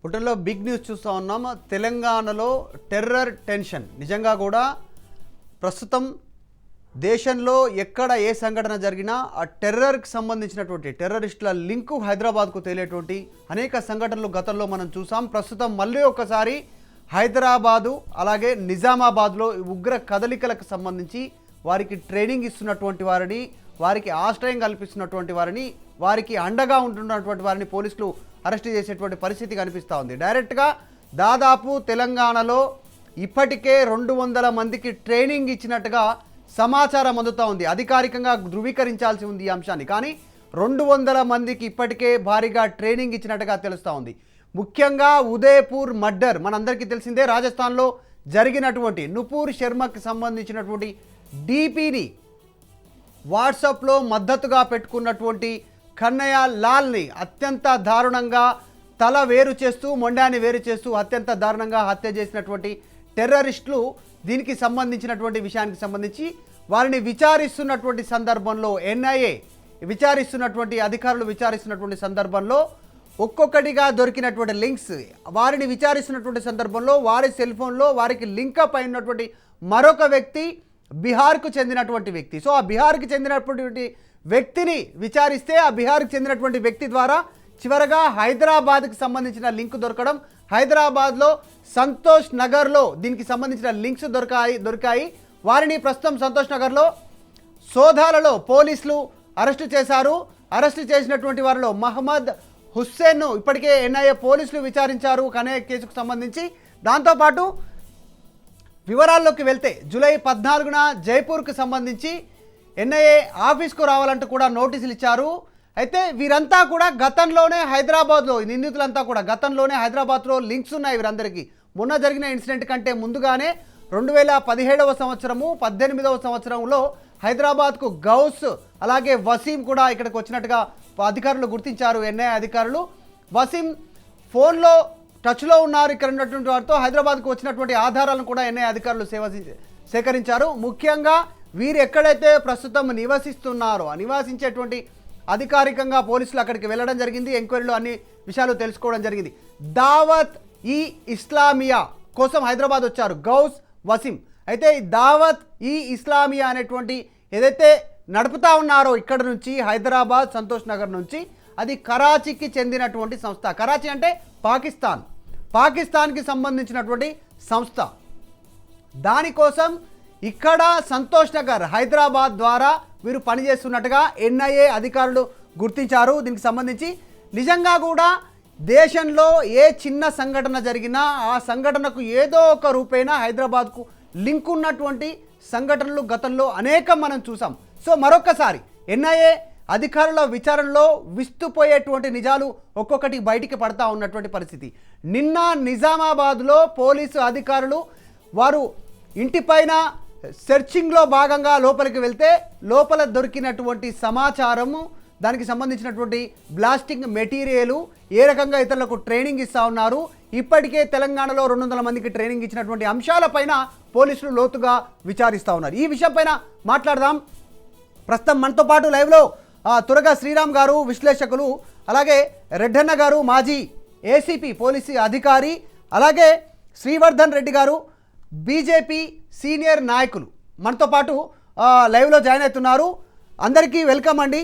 పుట్టంలో big news చూస్తూ ఉన్నాం. తెలంగాణలో టెర్రర్ టెన్షన్ నిజంగా కూడా ప్రస్తుతం దేశంలో ఎక్కడ ఏ సంఘటన జరిగినా ఆ టెర్రర్కి సంబంధించినటువంటి టెర్రరిస్టుల లింకు హైదరాబాద్కు తేలేటువంటి అనేక సంఘటనలు గతంలో మనం చూసాం. ప్రస్తుతం మళ్ళీ ఒకసారి హైదరాబాదు అలాగే నిజామాబాద్లో ఉగ్ర కదలికలకు సంబంధించి వారికి ట్రైనింగ్ ఇస్తున్నటువంటి వారిని, వారికి ఆశ్రయం కల్పిస్తున్నటువంటి వారిని, వారికి అండగా ఉంటున్నటువంటి వారిని పోలీసులు అరెస్ట్ చేసేటువంటి పరిస్థితి కనిపిస్తూ ఉంది. డైరెక్ట్గా దాదాపు తెలంగాణలో ఇప్పటికే 200 మందికి ట్రైనింగ్ ఇచ్చినట్టుగా సమాచారం అందుతూ ఉంది. అధికారికంగా ధృవీకరించాల్సి ఉంది ఈ అంశాన్ని, కానీ 200 మందికి ఇప్పటికే భారీగా ట్రైనింగ్ ఇచ్చినట్టుగా తెలుస్తూ ఉంది. ముఖ్యంగా ఉదయపూర్ మర్డర్ మనందరికీ తెలిసిందే. రాజస్థాన్లో జరిగినటువంటి నుపూర్ శర్మకి సంబంధించినటువంటి డీపీని వాట్సాప్లో మద్దతుగా పెట్టుకున్నటువంటి కన్నయ్య లాల్ని అత్యంత దారుణంగా తల వేరు చేస్తూ, మొండాన్ని వేరు చేస్తూ అత్యంత దారుణంగా హత్య చేసినటువంటి టెర్రరిస్టులు దీనికి సంబంధించినటువంటి విషయానికి సంబంధించి వారిని విచారిస్తున్నటువంటి సందర్భంలో ఎన్ఐఏ విచారిస్తున్నటువంటి అధికారులు విచారిస్తున్నటువంటి సందర్భంలో ఒక్కొక్కటిగా దొరికినటువంటి లింక్స్, వారిని విచారిస్తున్నటువంటి సందర్భంలో వారి సెల్ ఫోన్లో వారికి లింకప్ అయినటువంటి మరొక వ్యక్తి బీహార్కు చెందినటువంటి వ్యక్తి. సో ఆ బీహార్కి చెందినటువంటి వ్యక్తిని విచారిస్తే ఆ బీహార్కి చెందినటువంటి వ్యక్తి ద్వారా చివరగా హైదరాబాద్కి సంబంధించిన లింక్ దొరకడం, హైదరాబాద్లో సంతోష్ నగర్లో దీనికి సంబంధించిన లింక్స్ దొరికాయి. వారిని ప్రస్తుతం సంతోష్ నగర్లో సోదాలలో పోలీసులు అరెస్టు చేశారు. అరెస్టు చేసినటువంటి వారిలో మహమ్మద్ హుస్సేన్ను ఇప్పటికే ఎన్ఐఏ పోలీసులు విచారించారు కన్నయ్య కేసుకు సంబంధించి. దాంతోపాటు వివరాల్లోకి వెళ్తే జూలై 14న జైపూర్కు సంబంధించి ఎన్ఐఏ ఆఫీస్కు రావాలంటూ కూడా నోటీసులు ఇచ్చారు. అయితే వీరంతా కూడా గతంలోనే హైదరాబాద్లో, నిందితులంతా కూడా గతంలోనే హైదరాబాద్లో లింక్స్ ఉన్నాయి వీరందరికీ. మొన్న జరిగిన ఇన్సిడెంట్ కంటే ముందుగానే 2017వ సంవత్సరము 18వ సంవత్సరంలో హైదరాబాద్కు గౌస్ అలాగే వసీం కూడా ఇక్కడికి వచ్చినట్టుగా అధికారులు గుర్తించారు. ఎన్ఐఏ అధికారులు వసీం ఫోన్లో టచ్లో ఉన్నారు ఇక్కడ ఉన్నటువంటి వారితో. హైదరాబాద్కు వచ్చినటువంటి ఆధారాలను కూడా ఎన్ఐఏ అధికారులు సేకరించారు. ముఖ్యంగా వీరు ఎక్కడైతే ప్రస్తుతం నివసిస్తున్నారో ఆ నివాసించేటువంటి అధికారికంగా పోలీసులు అక్కడికి వెళ్ళడం జరిగింది. ఎంక్వైరీలో అన్ని విషయాలు తెలుసుకోవడం జరిగింది. దావత్ ఈ ఇస్లామియా కోసం హైదరాబాద్ వచ్చారు గౌస్ వసీం. అయితే ఈ దావత్ ఈ ఇస్లామియా అనేటువంటి ఏదైతే నడుపుతా ఉన్నారో ఇక్కడ నుంచి హైదరాబాద్ సంతోష్ నగర్ నుంచి, అది కరాచీకి చెందినటువంటి సంస్థ. కరాచీ అంటే పాకిస్తాన్కి సంబంధించినటువంటి సంస్థ. దానికోసం ఇక్కడ సంతోష్ నగర్ హైదరాబాద్ ద్వారా వీరు పనిచేస్తున్నట్టుగా ఎన్ఐఏ అధికారులు గుర్తించారు. దీనికి సంబంధించి నిజంగా కూడా దేశంలో ఏ చిన్న సంఘటన జరిగినా ఆ సంఘటనకు ఏదో ఒక రూపేణా హైదరాబాద్కు లింక్ ఉన్నటువంటి సంఘటనలు గతంలో అనేకం మనం చూసాం. సో మరొకసారి ఎన్ఐఏ అధికారుల విచారణలో విస్తుపోయేటువంటి నిజాలు ఒక్కొక్కటి బయటికి పడతా ఉన్నటువంటి పరిస్థితి. నిన్న నిజామాబాద్లో పోలీసు అధికారులు వారు ఇంటిపైన సెర్చింగ్లో భాగంగా లోపలికి వెళ్తే లోపల దొరికినటువంటి సమాచారము, దానికి సంబంధించినటువంటి బ్లాస్టింగ్ మెటీరియల్, ఏ రకంగా ఇతరులకు ట్రైనింగ్ ఇస్తూ ఉన్నారు, ఇప్పటికే తెలంగాణలో 200 మందికి ట్రైనింగ్ ఇచ్చినటువంటి అంశాలపైన పోలీసులు లోతుగా విచారిస్తూ ఉన్నారు. ఈ విషయంపైన మాట్లాడదాం. ప్రస్తుతం మనతో పాటు లైవ్లో తురగా శ్రీరామ్ గారు విశ్లేషకులు, అలాగే రెడ్డన్న గారు మాజీ ఏసీపీ పోలీసు అధికారి, అలాగే శ్రీవర్ధన్ రెడ్డి గారు బీజేపీ సీనియర్ నాయకులు మనతో పాటు లైవ్లో జాయిన్ అవుతున్నారు. అందరికీ వెల్కమ్ అండి.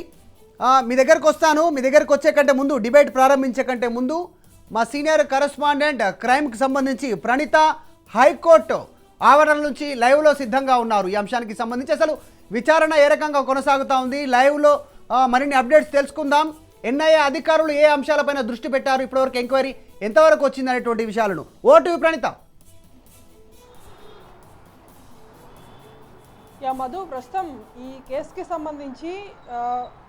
మీ దగ్గరకు వస్తాను. మీ దగ్గరకు వచ్చే కంటే ముందు, డిబేట్ ప్రారంభించే కంటే ముందు మా సీనియర్ కరెస్పాండెంట్ క్రైమ్కి సంబంధించి ప్రణీత హైకోర్టు ఆవరణ నుంచి లైవ్లో సిద్ధంగా ఉన్నారు. ఈ అంశానికి సంబంధించి అసలు విచారణ ఏ రకంగా కొనసాగుతూ ఉంది, లైవ్లో మరిన్ని అప్డేట్స్ తెలుసుకుందాం. ఎన్ఐఏ అధికారులు ఏ అంశాలపైన దృష్టి పెట్టారు, ఇప్పటివరకు ఎంక్వైరీ ఎంతవరకు వచ్చిందనేటువంటి విషయాలను. ఓటు ప్రణీత. మధు, ప్రస్తుతం ఈ కేసుకి సంబంధించి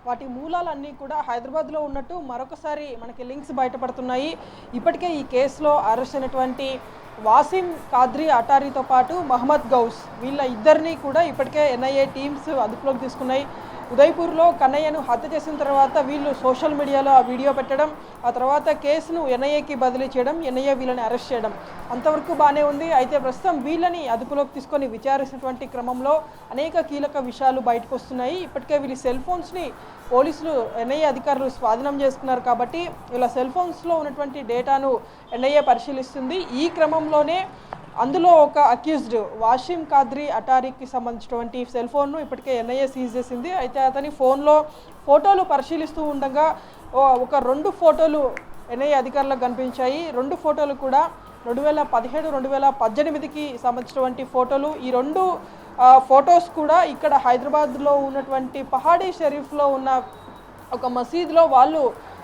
వాటి మూలాలన్నీ కూడా హైదరాబాద్లో ఉన్నట్టు మరొకసారి మనకి లింక్స్ బయటపడుతున్నాయి. ఇప్పటికే ఈ కేసులో అరెస్ట్ అయినటువంటి వాసిం కాద్రీ అటారీతో పాటు మహమ్మద్ గౌస్, వీళ్ళ ఇద్దరిని కూడా ఇప్పటికే ఎన్ఐఏ టీమ్స్ అదుపులోకి తీసుకున్నాయి. ఉదయ్పూర్లో కన్నయ్యను హత్య చేసిన తర్వాత వీళ్ళు సోషల్ మీడియాలో ఆ వీడియో పెట్టడం, ఆ తర్వాత కేసును ఎన్ఐఏకి బదిలీ చేయడం, ఎన్ఐఏ వీళ్ళని అరెస్ట్ చేయడం అంతవరకు బాగానే ఉంది. అయితే ప్రస్తుతం వీళ్ళని అదుపులోకి తీసుకొని విచారిస్తున్నటువంటి క్రమంలో అనేక కీలక విషయాలు బయటకు వస్తున్నాయి. ఇప్పటికే వీళ్ళ సెల్ ఫోన్స్ని పోలీసులు ఎన్ఐఏ అధికారులు స్వాధీనం చేసుకున్నారు కాబట్టి ఇలా సెల్ ఫోన్స్లో ఉన్నటువంటి డేటాను ఎన్ఐఏ పరిశీలిస్తుంది. ఈ క్రమంలోనే అందులో ఒక అక్యూజ్డ్ వాషిం కాద్రి అటారీకి సంబంధించినటువంటి సెల్ ఫోన్ను ఇప్పటికే ఎన్ఐఏ సీజ్ చేసింది. అయితే అతని ఫోన్లో ఫోటోలు పరిశీలిస్తూ ఉండగా ఒక 2 ఫోటోలు ఎన్ఐఏ అధికారులకు కనిపించాయి. 2 ఫోటోలు కూడా 2017, 2018కి సంబంధించినటువంటి ఫోటోలు. ఈ 2 ఫొటోస్ కూడా ఇక్కడ హైదరాబాద్లో ఉన్నటువంటి పహాడీ షరీఫ్లో ఉన్న ఒక మసీద్లో వాళ్ళు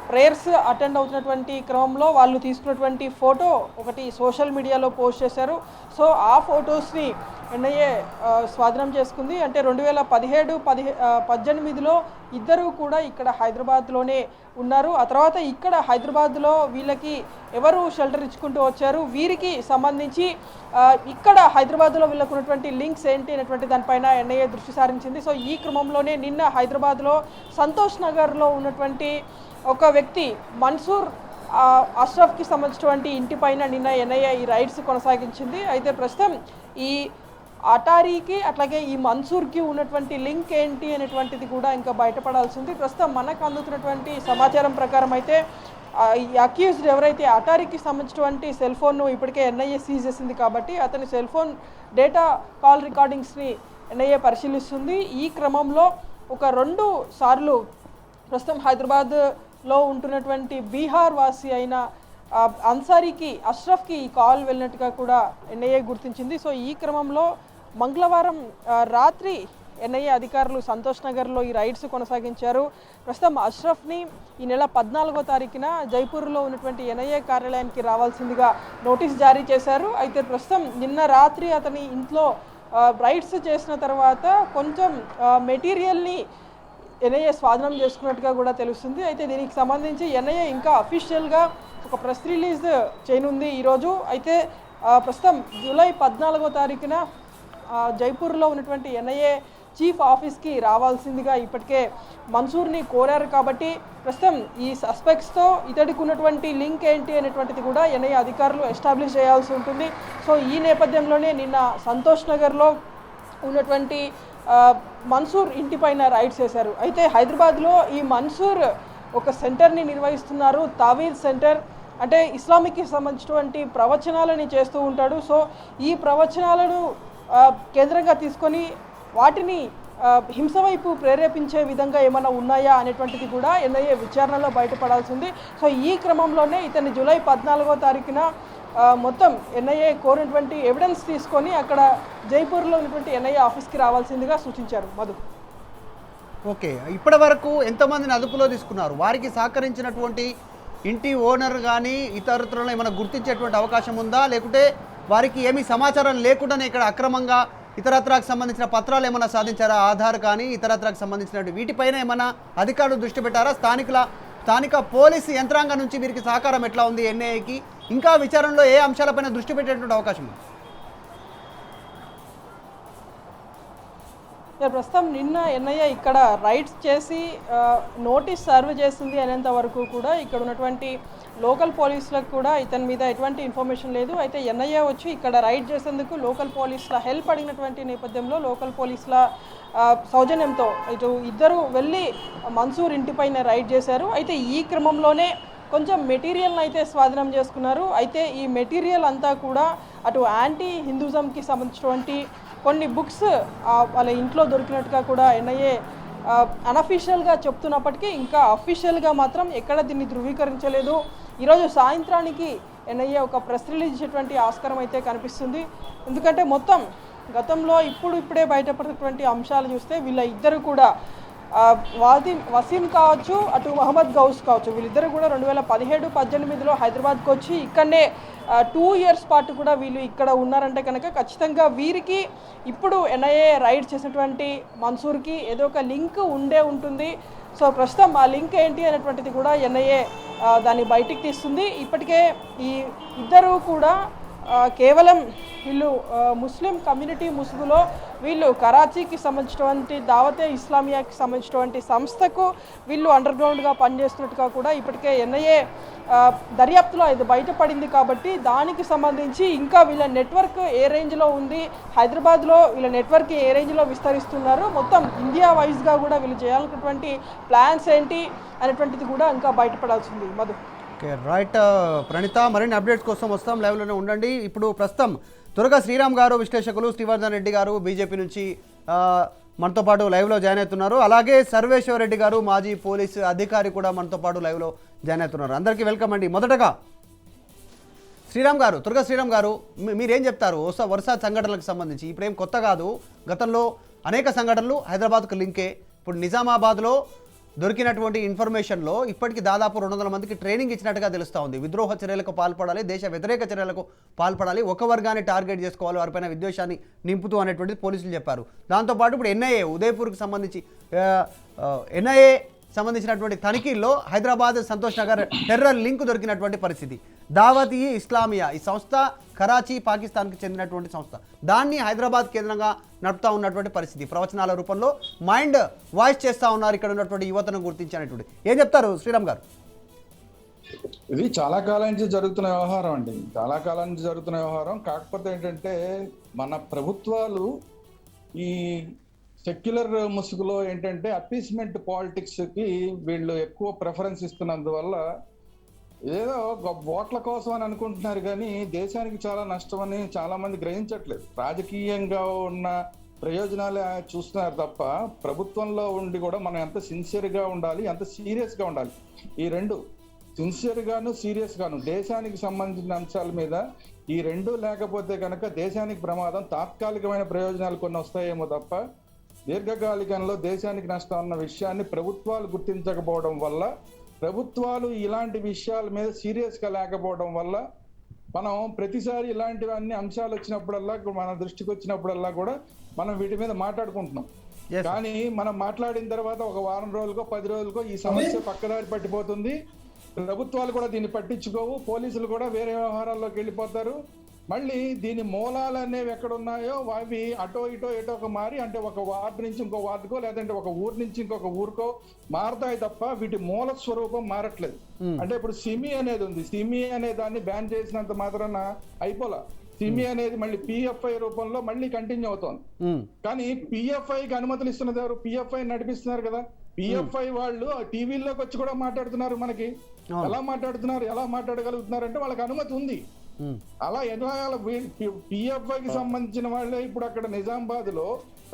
ప్రేయర్స్ అటెండ్ అవుతున్నటువంటి క్రమంలో వాళ్ళు తీసుకున్నటువంటి ఫోటో ఒకటి సోషల్ మీడియాలో పోస్ట్ చేశారు. సో ఆ ఫొటోస్ని ఎన్ఐఏ స్వాధీనం చేసుకుంది. అంటే 2017, 18లో ఇద్దరు కూడా ఇక్కడ హైదరాబాద్లోనే ఉన్నారు. ఆ తర్వాత ఇక్కడ హైదరాబాద్లో వీళ్ళకి ఎవరు షెల్టర్ ఇచ్చుకుంటూ వచ్చారు, వీరికి సంబంధించి ఇక్కడ హైదరాబాద్లో వీళ్ళకు ఉన్నటువంటి లింక్స్ ఏంటి అనేటువంటి దానిపైన ఎన్ఐఏ దృష్టి సారించింది. సో ఈ క్రమంలోనే నిన్న హైదరాబాద్లో సంతోష్ నగర్లో ఉన్నటువంటి ఒక వ్యక్తి మన్సూర్ అష్రఫ్కి సంబంధించినటువంటి ఇంటిపైన నిన్న ఎన్ఐఏ ఈ రైడ్స్ కొనసాగించింది. అయితే ప్రస్తుతం ఈ అటారీకి అట్లాగే ఈ మన్సూర్కి ఉన్నటువంటి లింక్ ఏంటి అనేటువంటిది కూడా ఇంకా బయటపడాల్సింది. ప్రస్తుతం మనకు అందుతున్నటువంటి సమాచారం ప్రకారం అయితే ఈ అక్యూజ్డ్ ఎవరైతే అటారీకి సంబంధించినటువంటి సెల్ ఫోన్ను ఇప్పటికే ఎన్ఐఏ సీజ్ చేసింది కాబట్టి అతని సెల్ ఫోన్ డేటా కాల్ రికార్డింగ్స్ని ఎన్ఐఏ పరిశీలిస్తుంది. ఈ క్రమంలో ఒక 2 సార్లు ప్రస్తుతం హైదరాబాద్లో ఉంటున్నటువంటి బీహార్ వాసి అయిన అన్సారీకి అష్రఫ్కి ఈ కాల్ వెళ్ళినట్టుగా కూడా ఎన్ఐఏ గుర్తించింది. సో ఈ క్రమంలో మంగళవారం రాత్రి ఎన్ఐఏ అధికారులు సంతోష్ నగర్లో ఈ రైడ్స్ కొనసాగించారు. ప్రస్తుతం అష్రఫ్ని ఈ నెల 14వ తారీఖున జైపూర్లో ఉన్నటువంటి ఎన్ఐఏ కార్యాలయానికి రావాల్సిందిగా నోటీస్ జారీ చేశారు. అయితే ప్రస్తుతం నిన్న రాత్రి అతని ఇంట్లో రైడ్స్ చేసిన తర్వాత కొంచెం మెటీరియల్ని ఎన్ఐఏ స్వాధీనం చేసుకున్నట్టుగా కూడా తెలుస్తుంది. అయితే దీనికి సంబంధించి ఎన్ఐఏ ఇంకా అఫీషియల్గా ఒక ప్రెస్ రిలీజ్ చేయనుంది ఈరోజు. అయితే ప్రస్తుతం జూలై 14వ తారీఖున జైపూర్లో ఉన్నటువంటి ఎన్ఐఏ చీఫ్ ఆఫీస్కి రావాల్సిందిగా ఇప్పటికే మన్సూర్ని కోరారు కాబట్టి ప్రస్తుతం ఈ సస్పెక్ట్స్తో ఇతడికి ఉన్నటువంటి లింక్ ఏంటి అనేటువంటిది కూడా ఎన్ఐఏ అధికారులు ఎస్టాబ్లిష్ చేయాల్సి ఉంటుంది. సో ఈ నేపథ్యంలోనే నిన్న సంతోష్ నగర్లో ఉన్నటువంటి మన్సూర్ ఇంటిపైన రైడ్స్ చేశారు. అయితే హైదరాబాద్లో ఈ మన్సూర్ ఒక సెంటర్ని నిర్వహిస్తున్నారు, తావీద్ సెంటర్. అంటే ఇస్లామిక్కి సంబంధించినటువంటి ప్రవచనాలని చేస్తూ ఉంటాడు. సో ఈ ప్రవచనాలను కేంద్రంగా తీసుకొని వాటిని హింస వైపు ప్రేరేపించే విధంగా ఏమైనా ఉన్నాయా అనేటువంటిది కూడా ఎన్ఐఏ విచారణలో బయటపడాల్సింది. సో ఈ క్రమంలోనే ఇతన్ని జూలై 14వ తారీఖున మొత్తం ఎన్ఐఏ కోరినటువంటి ఎవిడెన్స్ తీసుకొని అక్కడ జైపూర్లో ఉన్నటువంటి ఎన్ఐఏ ఆఫీస్కి రావాల్సిందిగా సూచించారు. మధు, ఓకే, ఇప్పటి వరకు ఎంతమందిని అదుపులో తీసుకున్నారు? వారికి సహకరించినటువంటి ఇంటి ఓనర్ కానీ ఇతరులను ఏమైనా గుర్తించేటువంటి అవకాశం ఉందా, లేకుంటే వారికి ఏమీ సమాచారం లేకుండానే ఇక్కడ అక్రమంగా ఇతరత్రాకు సంబంధించిన పత్రాలు ఏమైనా సాధించారా? ఆధార్ కానీ ఇతరత్రాకు సంబంధించినటువంటి వీటిపైన ఏమైనా అధికారులు దృష్టి పెట్టారా? స్థానిక పోలీసు యంత్రాంగం నుంచి వీరికి సహకారం ఎట్లా ఉంది ఎన్ఐఏకి? ఇంకా విచారణలో ఏ అంశాలపైన దృష్టి పెట్టేటువంటి అవకాశం ఉంది? ప్రస్తుతం నిన్న ఎన్ఐఏ ఇక్కడ రైడ్స్ చేసి నోటీస్ సర్వ్ చేసింది అనేంత వరకు కూడా ఇక్కడ ఉన్నటువంటి లోకల్ పోలీసులకు కూడా ఇతని మీద ఎటువంటి ఇన్ఫర్మేషన్ లేదు. అయితే ఎన్ఐఏ వచ్చి ఇక్కడ రైడ్ చేసేందుకు లోకల్ పోలీసుల హెల్ప్ అడిగినటువంటి నేపథ్యంలో లోకల్ పోలీసుల సౌజన్యంతో ఇటు ఇద్దరు వెళ్ళి మన్సూర్ ఇంటిపైన రైడ్ చేశారు. అయితే ఈ క్రమంలోనే కొంచెం మెటీరియల్ని అయితే స్వాధీనం చేసుకున్నారు. అయితే ఈ మెటీరియల్ అంతా కూడా అటు యాంటీ హిందూజంకి సంబంధించినటువంటి కొన్ని బుక్స్ వాళ్ళ ఇంట్లో దొరికినట్టుగా కూడా ఎన్ఐఏ అనఫీషియల్గా చెప్తున్నప్పటికీ ఇంకా అఫీషియల్గా మాత్రం ఎక్కడ దీన్ని ధృవీకరించలేదు. ఈరోజు సాయంత్రానికి ఎన్ఐఏ ఒక ప్రెస్ రిలీజ్ ఇచ్చేటువంటి ఆస్కారం అయితే కనిపిస్తుంది. ఎందుకంటే మొత్తం గతంలో ఇప్పుడే బయటపడినటువంటి అంశాలు చూస్తే వీళ్ళ ఇద్దరు కూడా వసీం కావచ్చు, అటు మహమ్మద్ గౌస్ కావచ్చు, వీళ్ళిద్దరు కూడా 2017-18లో హైదరాబాద్కి వచ్చి ఇక్కడనే 2 years పాటు కూడా వీళ్ళు ఇక్కడ ఉన్నారంటే కనుక ఖచ్చితంగా వీరికి ఇప్పుడు ఎన్ఐఏ రైడ్ చేసినటువంటి మన్సూర్కి ఏదో ఒక లింక్ ఉంటుంది. సో ప్రస్తుతం ఆ లింక్ ఏంటి అనేటువంటిది కూడా ఎన్ఐఏ దాన్ని బయటికి తీస్తుంది. ఇప్పటికే ఈ ఇద్దరు కూడా కేవలం వీళ్ళు ముస్లిం కమ్యూనిటీ ముసుగులో వీళ్ళు కరాచీకి సంబంధించినటువంటి దావతే ఇస్లామియాకి సంబంధించినటువంటి సంస్థకు వీళ్ళు అండర్ గ్రౌండ్గా పనిచేస్తున్నట్టుగా కూడా ఇప్పటికే ఎన్ఐఏ దర్యాప్తులో ఇది బయటపడింది. కాబట్టి దానికి సంబంధించి ఇంకా వీళ్ళ నెట్వర్క్ ఏ రేంజ్లో ఉంది, హైదరాబాద్లో వీళ్ళ నెట్వర్క్ ఏ రేంజ్లో విస్తరిస్తున్నారు, మొత్తం ఇండియా వైజ్గా కూడా వీళ్ళు చేయాలనుకున్నటువంటి ప్లాన్స్ ఏంటి అనేటువంటిది కూడా ఇంకా బయటపడాల్సింది. మధు. ఓకే రైట్ ప్రణీత, మరిన్ని అప్డేట్స్ కోసం వస్తాం, లైవ్లోనే ఉండండి. ఇప్పుడు ప్రస్తుతం త్వరగా శ్రీరామ్ గారు, విశ్లేషకులు శ్రీవర్ధన్ రెడ్డి గారు బీజేపీ నుంచి మనతో పాటు లైవ్లో జాయిన్ అవుతున్నారు. అలాగే సర్వేశ్వర్ రెడ్డి గారు మాజీ పోలీసు అధికారి కూడా మనతో పాటు లైవ్లో జాయిన్ అవుతున్నారు. అందరికీ వెల్కమ్ అండి. మొదటగా శ్రీరామ్ గారు, త్వరగా శ్రీరామ్ గారు, మీరేం చెప్తారు వరుస సంఘటనలకు సంబంధించి? ఇప్పుడేం కొత్త కాదు, గతంలో అనేక సంఘటనలు హైదరాబాద్కు లింకే. ఇప్పుడు నిజామాబాద్లో దొరికినటువంటి ఇన్ఫర్మేషన్లో ఇప్పటికీ దాదాపు 200 మందికి ట్రైనింగ్ ఇచ్చినట్టుగా తెలుస్తూ ఉంది. విద్రోహ చర్యలకు పాల్పడాలి, దేశ వ్యతిరేక చర్యలకు పాల్పడాలి, ఒక వర్గాన్ని టార్గెట్ చేసుకోవాలి, వారిపైన విద్వేషాన్ని నింపుతూ అనేటువంటిది పోలీసులు చెప్పారు. దాంతోపాటు ఇప్పుడు ఎన్ఐఏ ఉదయపూర్కి సంబంధించి ఎన్ఐఏ సంబంధించినటువంటి తనిఖీల్లో హైదరాబాద్ సంతోష్ నగర్ టెర్రర్ లింక్ దొరికినటువంటి పరిస్థితి. దావత్ ఈ ఇస్లామియా ఈ సంస్థ కరాచీ పాకిస్తాన్కి చెందినటువంటి సంస్థ, దాన్ని హైదరాబాద్ కేంద్రంగా నడుపుతూ ఉన్నటువంటి పరిస్థితి. ప్రవచనాల రూపంలో మైండ్ వాయిస్ చేస్తూ ఉన్నారు ఇక్కడ ఉన్నటువంటి యువతను గుర్తించి అనేటువంటి. ఏం చెప్తారు శ్రీరామ్ గారు? ఇది చాలా కాలం నుంచి జరుగుతున్న వ్యవహారం అండి, చాలా కాలం నుంచి జరుగుతున్న వ్యవహారం. కాకపోతే ఏంటంటే మన ప్రభుత్వాలు ఈ సెక్యులర్ ముసుగులో ఏంటంటే అపీస్మెంట్ పాలిటిక్స్ కి వీళ్ళు ఎక్కువ ప్రిఫరెన్స్ ఇస్తున్నందువల్ల ఏదో ఓట్ల కోసం అని అనుకుంటున్నారు, కానీ దేశానికి చాలా నష్టం అని చాలా మంది గ్రహించట్లేదు. రాజకీయంగా ఉన్న ప్రయోజనాలే చూస్తున్నారు తప్ప ప్రభుత్వంలో ఉండి కూడా మనం ఎంత సిన్సియర్గా ఉండాలి, ఎంత సీరియస్గా ఉండాలి. ఈ రెండు, సిన్సియర్ గాను సీరియస్ గాను, దేశానికి సంబంధించిన అంశాల మీద ఈ రెండు లేకపోతే కనుక దేశానికి ప్రమాదం. తాత్కాలికమైన ప్రయోజనాలు కొన్ని వస్తాయేమో తప్ప దీర్ఘకాలికంలో దేశానికి నష్టం అన్న విషయాన్ని ప్రభుత్వాలు గుర్తించకపోవడం వల్ల, ప్రభుత్వాలు ఇలాంటి విషయాల మీద సీరియస్గా లేకపోవడం వల్ల మనం ప్రతిసారి ఇలాంటివన్నీ అంశాలు వచ్చినప్పుడల్లా, మన దృష్టికి వచ్చినప్పుడల్లా కూడా మనం వీటి మీద మాట్లాడుకుంటున్నాం. కానీ మనం మాట్లాడిన తర్వాత ఒక వారం రోజులకో 10 రోజులకో ఈ సమస్య పక్కదారి పట్టిపోతుంది. ప్రభుత్వాలు కూడా దీన్ని పట్టించుకోవు, పోలీసులు కూడా వేరే వ్యవహారాల్లోకి వెళ్ళిపోతారు. మళ్ళీ దీని మూలాలు అనేవి ఎక్కడున్నాయో అవి అటో ఇటో ఎటో ఒక మారి, అంటే ఒక వార్డు నుంచి ఇంకో వార్డుకో లేదంటే ఒక ఊరు నుంచి ఇంకొక ఊరుకో మారతాయి తప్ప వీటి మూల స్వరూపం మారట్లేదు. అంటే ఇప్పుడు సిమి అనేది ఉంది, సిమి అనే దాన్ని బ్యాన్ చేసినంత మాత్రాన అయిపోలా. సిమి అనేది మళ్ళీ పిఎఫ్ఐ రూపంలో మళ్ళీ కంటిన్యూ అవుతోంది. కానీ పిఎఫ్ఐకి అనుమతులు ఇస్తున్నది ఎవరు? పిఎఫ్ఐ నడిపిస్తున్నారు కదా. పిఎఫ్ఐ వాళ్ళు టీవీల్లోకి వచ్చి కూడా మాట్లాడుతున్నారు. మనకి ఎలా మాట్లాడుతున్నారు, ఎలా మాట్లాడగలుగుతున్నారు అంటే వాళ్ళకి అనుమతి ఉంది. అలా ఎన్నో పిఎఫ్ఐకి సంబంధించిన వాళ్ళే ఇప్పుడు అక్కడ నిజామాబాద్ లో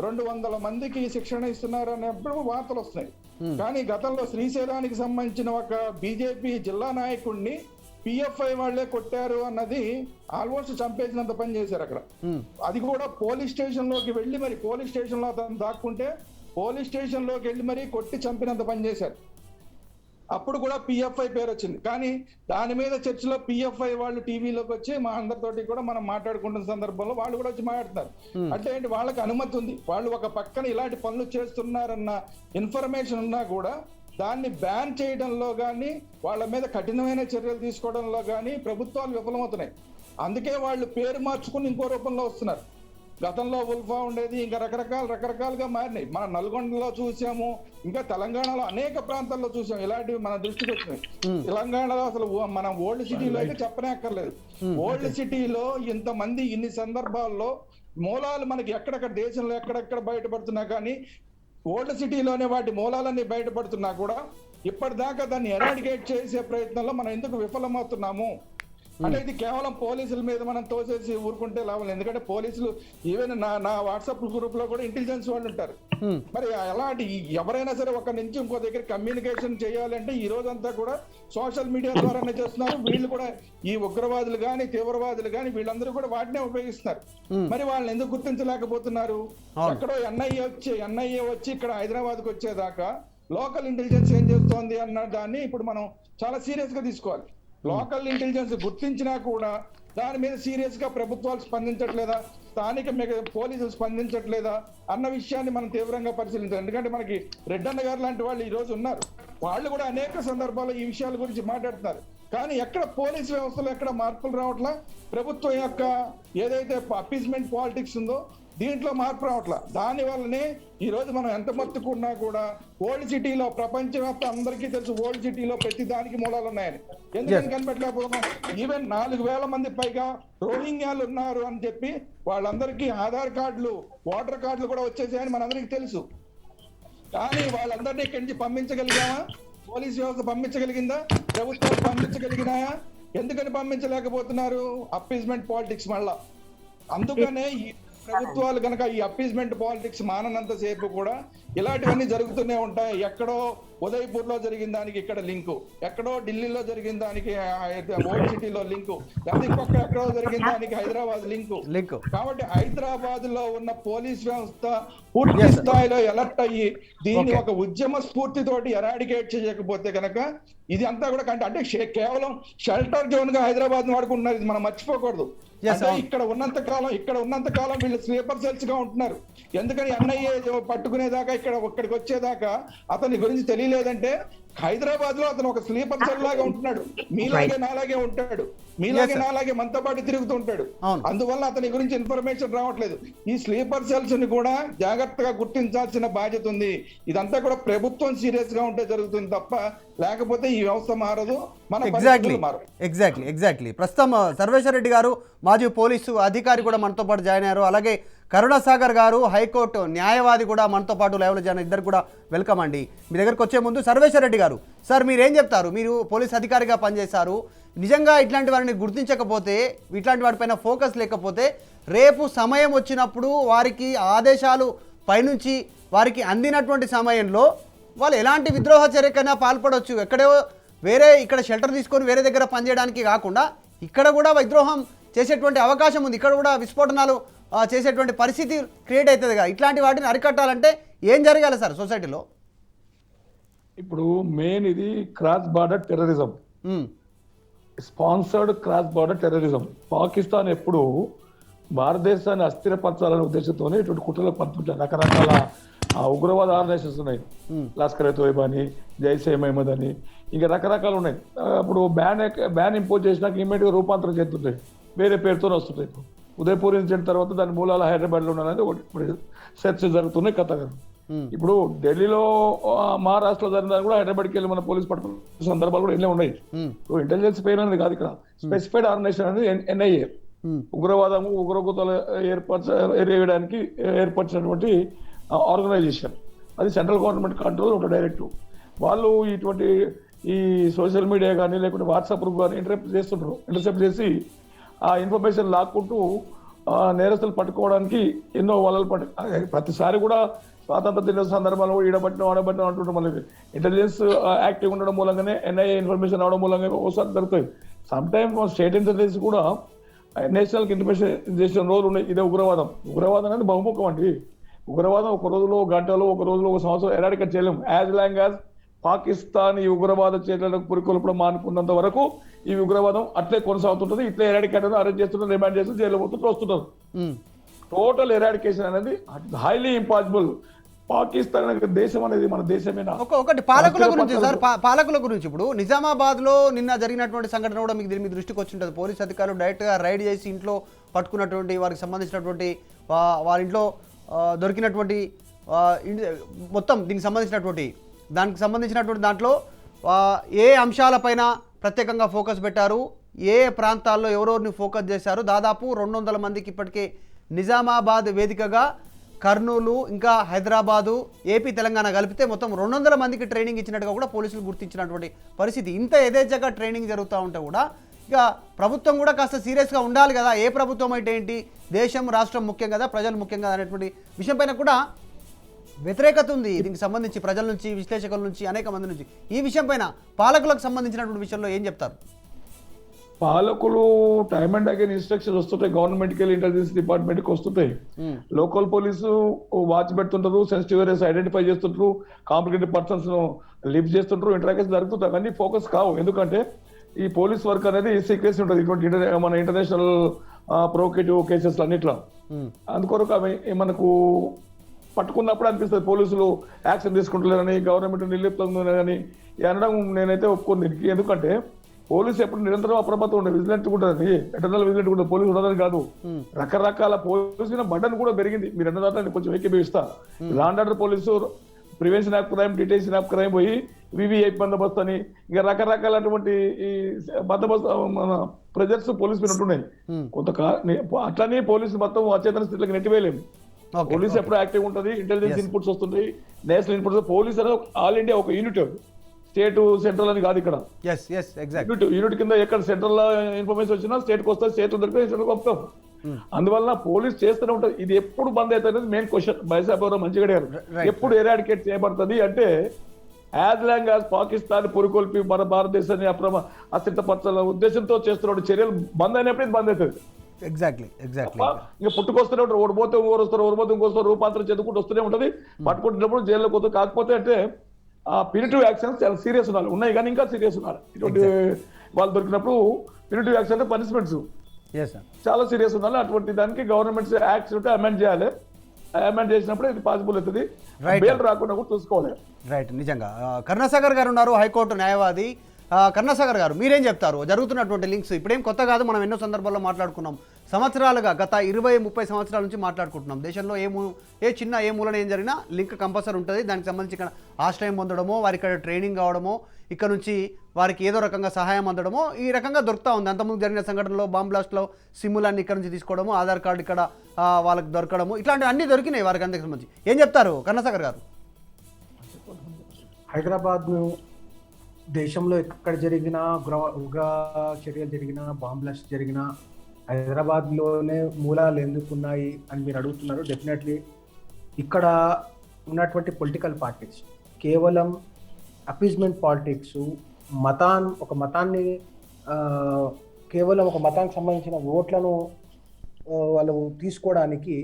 200 మందికి శిక్షణ ఇస్తున్నారు అనేప్పుడు వార్తలు వస్తున్నాయి. కానీ గతంలో శ్రీశైలానికి సంబంధించిన ఒక బీజేపీ జిల్లా నాయకుడిని పిఎఫ్ఐ వాళ్లే కొట్టారు అన్నది ఆల్మోస్ట్ చంపేసినంత పని చేశారు అక్కడ. అది కూడా పోలీస్ స్టేషన్ లోకి వెళ్ళి మరి పోలీస్ స్టేషన్ లో అతను దాక్కుంటే పోలీస్ స్టేషన్ లోకి వెళ్ళి మరి కొట్టి చంపినంత పని చేశారు. అప్పుడు కూడా పిఎఫ్ఐ పేరు వచ్చింది. కానీ దాని మీద చర్చలో పిఎఫ్ఐ వాళ్ళు టీవీలోకి వచ్చి మా అందరితోటి కూడా మనం మాట్లాడుకుంటున్న సందర్భంలో వాళ్ళు కూడా వచ్చి మాట్లాడుతున్నారు. అంటే ఏంటి, వాళ్ళకి అనుమతి ఉంది. వాళ్ళు ఒక పక్కన ఇలాంటి పనులు చేస్తున్నారన్న ఇన్ఫర్మేషన్ ఉన్నా కూడా దాన్ని బ్యాన్ చేయడంలో కానీ వాళ్ళ మీద కఠినమైన చర్యలు తీసుకోవడంలో కానీ ప్రభుత్వాలు విఫలమవుతున్నాయి. అందుకే వాళ్ళు పేరు మార్చుకుని ఇంకో రూపంలో వస్తున్నారు. గతంలో ఉల్ఫా ఉండేది, ఇంకా రకరకాలుగా మారినాయి. మన నల్గొండలో చూసాము, ఇంకా తెలంగాణలో అనేక ప్రాంతాల్లో చూసాము. ఇలాంటివి మన దృష్టికి వచ్చినాయి. తెలంగాణలో అసలు మనం ఓల్డ్ సిటీలో అయితే చెప్పనే అక్కర్లేదు. ఓల్డ్ సిటీలో ఇంతమంది ఇన్ని సందర్భాల్లో మూలాలు మనకి ఎక్కడెక్కడ దేశంలో ఎక్కడెక్కడ బయటపడుతున్నా కానీ ఓల్డ్ సిటీలోనే వాటి మూలాలన్నీ బయటపడుతున్నా కూడా ఇప్పటిదాకా దాన్ని ఎరాడికేట్ చేసే ప్రయత్నంలో మనం ఎందుకు విఫలమవుతున్నాము అంటే ఇది కేవలం పోలీసుల మీద మనం తోసేసి ఊరుకుంటే లాభం. ఎందుకంటే పోలీసులు ఈవెన్ నా వాట్సాప్ గ్రూప్ లో కూడా ఇంటెలిజెన్స్ వాళ్ళు ఉంటారు. మరి అలాంటి ఎవరైనా సరే ఒక నుంచి ఇంకో దగ్గర కమ్యూనికేషన్ చేయాలంటే ఈ రోజంతా కూడా సోషల్ మీడియా ద్వారానే చేస్తున్నారు. వీళ్ళు కూడా ఈ ఉగ్రవాదులు కానీ తీవ్రవాదులు కానీ వీళ్ళందరూ కూడా వాటినే ఉపయోగిస్తున్నారు. మరి వాళ్ళని ఎందుకు గుర్తించలేకపోతున్నారు? ఎక్కడో ఎన్ఐఏ వచ్చి ఇక్కడ హైదరాబాద్కి వచ్చేదాకా లోకల్ ఇంటెలిజెన్స్ ఏం చేస్తోంది అన్న దాన్ని ఇప్పుడు మనం చాలా సీరియస్ గా తీసుకోవాలి. లోకల్ ఇంటెలిజెన్స్ గుర్తించినా కూడా దాని మీద సీరియస్ గా ప్రభుత్వాలు స్పందించట్లేదా, స్థానిక పోలీసులు స్పందించట్లేదా అన్న విషయాన్ని మనం తీవ్రంగా పరిశీలించాలి. ఎందుకంటే మనకి రెడ్డన్న గారు లాంటి వాళ్ళు ఈ రోజు ఉన్నారు. వాళ్ళు కూడా అనేక సందర్భాల్లో ఈ విషయాల గురించి మాట్లాడుతున్నారు. కానీ ఎక్కడ పోలీస్ వ్యవస్థలో ఎక్కడ మార్పులు రావట్లా. ప్రభుత్వం యొక్క ఏదైతే అపీస్మెంట్ పాలిటిక్స్ ఉందో దీంట్లో మార్పు రావట్లా. దాని వల్లనే ఈ రోజు మనం ఎంత మొత్తుకున్నా కూడా ఓల్డ్ సిటీలో ప్రపంచవ్యాప్త అందరికీ తెలుసు ఓల్డ్ సిటీలో ప్రతి దానికి మూలాలు ఉన్నాయని. ఎందుకని కనిపెట్టలేకపోతున్నాం? ఈవెన్ 4,000 మంది పైగా రోహింగ్యాలు ఉన్నారు అని చెప్పి వాళ్ళందరికీ ఆధార్ కార్డులు, ఓటర్ కార్డులు కూడా వచ్చేసాయని మనందరికీ తెలుసు. కానీ వాళ్ళందరినీ ఇక్కడి నుంచి పంపించగలిగామా? పోలీస్ వ్యవస్థ పంపించగలిగిందా? ప్రభుత్వాలు పంపించగలిగినాయా? ఎందుకని పంపించలేకపోతున్నారు? అప్పీస్మెంట్ పాలిటిక్స్ మళ్ళా. అందుకనే ఈ ప్రభుత్వాలు కనుక ఈ అప్పీస్మెంట్ పాలిటిక్స్ మాననంత సేపు కూడా ఇలాంటివన్నీ జరుగుతూనే ఉంటాయి. ఎక్కడో ఉదయపూర్ లో జరిగిన దానికి ఇక్కడ లింకు, ఎక్కడో ఢిల్లీలో జరిగిన దానికి ఓల్డ్ సిటీలో లింకు, లేకపోతే ఇంకొక ఎక్కడో జరిగిన దానికి హైదరాబాద్ లింకు. కాబట్టి హైదరాబాద్ లో ఉన్న పోలీస్ వ్యవస్థ పూర్తి స్థాయిలో ఎలర్ట్ అయ్యి దీన్ని ఒక ఉద్యమ స్ఫూర్తితోటి ఎరాడికేట్ చేయకపోతే కనుక ఇది అంతా కూడా అంటే కేవలం షెల్టర్ జోన్ గా హైదరాబాద్ వాడుకుంటున్నారు. ఇది మనం మర్చిపోకూడదు. అంటే ఇక్కడ ఉన్నంత కాలం వీళ్ళు స్లీపర్ సెల్స్ గా ఉంటున్నారు. ఎందుకని ఎన్ఐఏ పట్టుకునేదాకా ఇక్కడికి వచ్చేదాకా అతని గురించి తెలియలేదంటే హైదరాబాద్ లో అతను ఒక స్లీపర్ సెల్ లాగా ఉంటున్నాడు. మీలాగే నాలాగే ఉంటాడు, మీలాగే నాలాగే మనతో పాటు తిరుగుతూ ఉంటాడు. అందువల్ల అతని గురించి ఇన్ఫర్మేషన్ రావట్లేదు. ఈ స్లీపర్ సెల్స్ ని కూడా జాగ్రత్తగా గుర్తించాల్సిన బాధ్యత ఉంది. ఇదంతా కూడా ప్రభుత్వం సీరియస్ గా ఉంటే జరుగుతుంది తప్ప లేకపోతే ఈ వ్యవస్థ మారదు. మన ఎగ్జాక్ట్లీ. ప్రస్తుతం సర్వేశ్వర రెడ్డి గారు మాజీ పోలీసు అధికారి కూడా మనతో పాటు జాయిన్ అయ్యారు. అలాగే కరుణాసాగర్ గారు హైకోర్టు న్యాయవాది కూడా మనతో పాటు లైవ్లో జాయిన్. ఇద్దరు కూడా వెల్కమ్ అండి. మీ దగ్గరకు వచ్చే ముందు సర్వేశ్వర రెడ్డి గారు, సార్ మీరేం చెప్తారు? మీరు పోలీస్ అధికారిగా పనిచేశారు. నిజంగా ఇట్లాంటి వారిని గుర్తించకపోతే, ఇట్లాంటి వాటిపైన ఫోకస్ లేకపోతే రేపు సమయం వచ్చినప్పుడు వారికి ఆదేశాలు పైనుంచి వారికి అందినటువంటి సమయంలో వాళ్ళు ఎలాంటి విద్రోహ చర్యకైనా పాల్పడవచ్చు. ఎక్కడో ఇక్కడ షెల్టర్ తీసుకొని వేరే దగ్గర పనిచేయడానికి కాకుండా ఇక్కడ కూడా విద్రోహం చేసేటువంటి అవకాశం ఉంది. ఇక్కడ కూడా విస్ఫోటనాలు చేసేటువంటి పరిస్థితి క్రియేట్ అవుతుంది కదా. ఇట్లాంటి వాటిని అరికట్టాలంటే ఏం జరగాలి సార్ సొసైటీలో? ఇప్పుడు మెయిన్ ఇది cross border terrorism, sponsored cross border terrorism. Pakistan ఎప్పుడు భారతదేశాన్ని అస్థిరపరచాలనే ఉద్దేశంతోనే ఇటువంటి కుట్రలు పంపుతారు. రకరకాల ఉగ్రవాద ఆర్గనైజేషన్స్ ఉన్నాయి, లష్కర్ తోయిబా అని, జైషే మహమ్మద్ అని, ఇంకా రకరకాలు ఉన్నాయి. ఇప్పుడు బ్యాన్ ఇంపోజ్ చేసినాక ఇమ్మీడియట్గా రూపాంతరం చేస్తుంటాయి, వేరే పేరుతోనే వస్తుంటాయి. ఉదయపూర్ ఇన్సిడెంట్ తర్వాత దాని మూలాలు హైదరాబాద్లో ఉన్నాయని ఇప్పుడు సెర్చ్ జరుగుతున్నాయి కథగా. ఇప్పుడు ఢిల్లీలో మహారాష్ట్రలో జరిగిన కూడా హైదరాబాద్కి వెళ్ళి మన పోలీస్ పట్టుకున్న సందర్భాలు కూడా ఎన్నో ఉన్నాయి. ఇంటెలిజెన్స్ పేరు అనేది కాదు, ఇక్కడ స్పెసిఫైడ్ ఆర్గనైజేషన్ అనేది ఎన్ఐఏ, ఉగ్రవాదము ఏర్పరచడానికి ఏర్పరిచినటువంటి ఆర్గనైజేషన్. అది సెంట్రల్ గవర్నమెంట్ కంట్రోల్ ఒక డైరెక్టివ్. వాళ్ళు ఇటువంటి ఈ సోషల్ మీడియా కానీ లేకుంటే వాట్సాప్ గ్రూప్ కానీ ఇంటర్సెప్ట్ చేసి ఆ ఇన్ఫర్మేషన్ లాక్కుంటూ నేరస్తులు పట్టుకోవడానికి ఎన్నో వలలు ప్రతిసారి కూడా స్వాతంత్ర దిన సందర్భంలో ఆడబట్టిన అంటుంటాం. మళ్ళీ ఇంటెలిజెన్స్ యాక్టివ్ ఉండడం మూలంగానే ఎన్ఐఏ ఇన్ఫర్మేషన్ అవడం మూలంగా ఒకసారి జరుగుతాయి. సమ్ టైమ్ స్టేట్ ఇంటెలిజెన్స్ కూడా నేషనల్ ఇన్ఫర్మేషన్ రోల్ ఉన్నాయి. ఇదే ఉగ్రవాదం అనేది బహుముఖం అండి. ఉగ్రవాదం ఒక రోజులో, గంటలో, ఒక రోజులో, ఒక సంవత్సరం ఎరాడికేట్ చేయలేము. యాజ్ లాంగ్ యాజ్ పాకిస్తాన్ ఈ ఉగ్రవాద చర్యలకు పురికొల్పడం మానుకున్నంత వరకు ఈ ఉగ్రవాదం అట్లే కొనసాగుతుంటది. ఇట్లే ఎరాడికేట్ అరెస్ట్ చేస్తున్నారు, రిమాండ్ చేస్తున్నారు, జైలు పోతుంటూ వస్తుంటారు. టోటల్ ఎరాడికేషన్ అనేది హైలీ ఇంపాసిబుల్. పాకిస్తాన్ అనే దేశం అనేది మన దేశమేనా? ఒకటి పాలకుల గురించి సార్, పాలకుల గురించి ఇప్పుడు నిజామాబాద్ లో నిన్న జరిగినటువంటి సంఘటన కూడా మీకు మీ దృష్టికి వచ్చి ఉంటుంది. పోలీస్ అధికారులు డైరెక్ట్ గా రైడ్ చేసి ఇంట్లో పట్టుకున్నటువంటి వారికి సంబంధించినటువంటి వారి ఇంట్లో దొరికినటువంటి మొత్తం దానికి సంబంధించినటువంటి దాంట్లో ఏ అంశాలపైన ప్రత్యేకంగా ఫోకస్ పెట్టారు, ఏ ప్రాంతాల్లో ఎవరెవరిని ఫోకస్ చేశారు? దాదాపు 200 మందికి ఇప్పటికే నిజామాబాద్ వేదికగా కర్నూలు ఇంకా హైదరాబాదు, ఏపీ, తెలంగాణ కలిపితే మొత్తం 200 మందికి ట్రైనింగ్ ఇచ్చినట్టుగా కూడా పోలీసులు గుర్తించినటువంటి పరిస్థితి. ఇంత యథేచ్ఛగా ట్రైనింగ్ జరుగుతూ ఉంటే కూడా ఇక ప్రభుత్వం కూడా కాస్త సీరియస్గా ఉండాలి కదా. ఏ ప్రభుత్వం అయితే ఏంటి, దేశం రాష్ట్రం ముఖ్యం కదా, ప్రజలు ముఖ్యం కదా అనేటువంటి విషయం పైన కూడా వ్యతిరేకత ఉంది దీనికి సంబంధించి ప్రజల నుంచి, విశ్లేషకుల నుంచి, అనేక మంది నుంచి. ఈ విషయం పైన పాలకులకు సంబంధించినటువంటి విషయంలో ఏం చెప్తారు? పాలకులు టైమ్ అండ్ అగైన్ ఇన్స్ట్రక్షన్స్ వస్తుంటాయి, గవర్నమెంట్కి వెళ్ళి ఇంటెలిజెన్స్ డిపార్ట్మెంట్కి వస్తుంటాయి. లోకల్ పోలీసు వాచ్ పెడుతుంటారు, సెన్సిటివ్ ఏరియాస్ ఐడెంటిఫై చేస్తుంటారు, కాంప్లికేటెడ్ పర్సన్స్ లిఫ్ట్ చేస్తుంటారు, ఇంటరాక్షన్ జరుగుతుంటాయి. అవన్నీ ఫోకస్ కావు. ఎందుకంటే ఈ పోలీస్ వర్క్ అనేది సీక్రెసీ ఉంటుంది ఇటువంటి మన ఇంటర్నేషనల్ ప్రొవోకేటివ్ కేసెస్ అన్నిట్లో. అందుకొరకు అవి మనకు పట్టుకున్నప్పుడు అనిపిస్తుంది పోలీసులు యాక్షన్ తీసుకుంటలేరని, గవర్నమెంట్ నిర్లిప్తంగా కానీ అనడం నేనైతే ఒప్పుకుంది. ఎందుకంటే పోలీసు ఎప్పుడు నిరంతరం అప్రమత్తం ఉండే విజిలెంట్ ఉంటుంది, ఎటర్నల్ విజిలెంట్ ఉంటుంది, పోలీసు ఉండదని కాదు. రకరకాల పోలీసుల బటన్ కూడా పెరిగింది. మీరు అన్నదాన్ని నేను కొంచెం ఏకీభవిస్తా. Law and order police, prevention of crime, detention of crime పోయి వివిఐపి బందోబస్తు అని ఇంకా రకరకాలటువంటి ఈ బందోబస్తు మన ప్రెజర్స్ పోలీసు మీద ఉంటున్నాయి. అట్లనే పోలీసు మొత్తం అచేతన స్థితిలోకి నెట్టివేయలేము. పోలీసు ఎప్పుడు యాక్టివ్ ఉంటుంది, ఇంటెలిజెన్స్ ఇన్పుట్స్ వస్తుంటాయి, నేషనల్ ఇన్పుట్స్. పోలీస్ అనేది ఆల్ ఇండియా ఒక యూనిట్, స్టేట్ సెంట్రల్ అని కాదు. ఇక్కడ యూనిట్ కింద ఎక్కడ సెంట్రల్ ఇన్ఫర్మేషన్ వచ్చినా స్టేట్ కి వస్తుంది, స్టేట్ దొరికితే పంపుతాం. అందువల్ల పోలీస్ చేస్తూనే ఉంటుంది. ఇది ఎప్పుడు బంద్ అవుతుంది మెయిన్ క్వశ్చన్. బైసాపురం మంచిగా అడిగారు, ఎప్పుడు ఎరాడికేట్ చేయబడుతుంది అంటే యాజ్ లాంగ్ యాజ్ పాకిస్తాన్ పురుకొల్పి మన భారతదేశాన్ని అస్థిరపరచాల ఉద్దేశంతో చేస్తున్న చర్యలు బంద్ అయినప్పుడు ఇది బంద్ అవుతుంది. ఎగ్జాక్ట్లీ ఇంకా పుట్టుకొస్తూనే ఉంటారు, ఓడిపోతే ఊరు వస్తారు, ఓడిపోతే ఇంకోస్తారు, రూపాంతరం చెందుకుంటూ వస్తూనే ఉంటుంది. పట్టుకుంటున్నప్పుడు జైల్లోకి పోతుంది. కాకపోతే అంటే ఆ ప్యూనిటివ్ యాక్షన్స్ చాలా సీరియస్ ఉండాలి, ఉన్నాయి కానీ ఇంకా సీరియస్ ఉన్నారు. ఇటువంటి వాళ్ళు దొరికినప్పుడు ప్యూనిటివ్ యాక్షన్ అంటే పనిష్మెంట్స్ చాలా సీరియస్ ఉండాలి. అటువంటి దానికి గవర్నమెంట్స్ యాక్ట్స్ ఉంటే అమెండ్ చేయాలి. అమెండ్ చేసినప్పుడు ఇది పాసిబుల్ అవుతుంది. బెయిల్ రాకుండా కూడా చూసుకోవాలి. రైట్. నిజంగా కరుణాసాగర్ గారు ఉన్నారు, హైకోర్టు న్యాయవాది. కరుణాసాగర్ గారు మీరేం చెప్తారు? జరుగుతున్నటువంటి లింక్స్ ఇప్పుడేం కొత్త కాదు, మనం ఎన్నో సందర్భాల్లో మాట్లాడుకున్నాం. సంవత్సరాలుగా గత 20-30 సంవత్సరాల నుంచి మాట్లాడుకుంటున్నాం. దేశంలో ఏ చిన్న ఏ మూలన ఏం జరిగినా లింక్ కంపల్సరీ ఉంటుంది. దానికి సంబంధించి ఇక్కడ ఆశ్రయం పొందడమో, వారికి ఇక్కడ ట్రైనింగ్ కావడమో, ఇక్కడ నుంచి వారికి ఏదో రకంగా సహాయం అందడమో ఈ రకంగా దొరుకుతూ ఉంది. అంతకుముందు జరిగిన సంఘటనలో బాంబ్ బ్లాస్ట్లో సిమ్ములన్నీ ఇక్కడ నుంచి తీసుకోవడము, ఆధార్ కార్డు ఇక్కడ వాళ్ళకి దొరకడము, ఇట్లాంటివి అన్నీ దొరికినాయి వారికి. అందుకు సంబంధించి ఏం చెప్తారు కరుణాసాగర్ గారు? హైదరాబాద్ను దేశంలో ఎక్కడ జరిగినా ఉగ్ర చర్యలు జరిగినా, బాంబ్ బ్లాస్ట్ జరిగినా హైదరాబాద్లోనే మూలాలు ఎందుకున్నాయి అని మీరు అడుగుతున్నారు. డెఫినెట్లీ ఇక్కడ ఉన్నటువంటి పొలిటికల్ పార్టీస్ కేవలం అపీజ్మెంట్ పాలిటిక్స్, ఒక మతాన్ని కేవలం ఒక మతానికి సంబంధించిన ఓట్లను వాళ్ళు తీసుకోవడానికి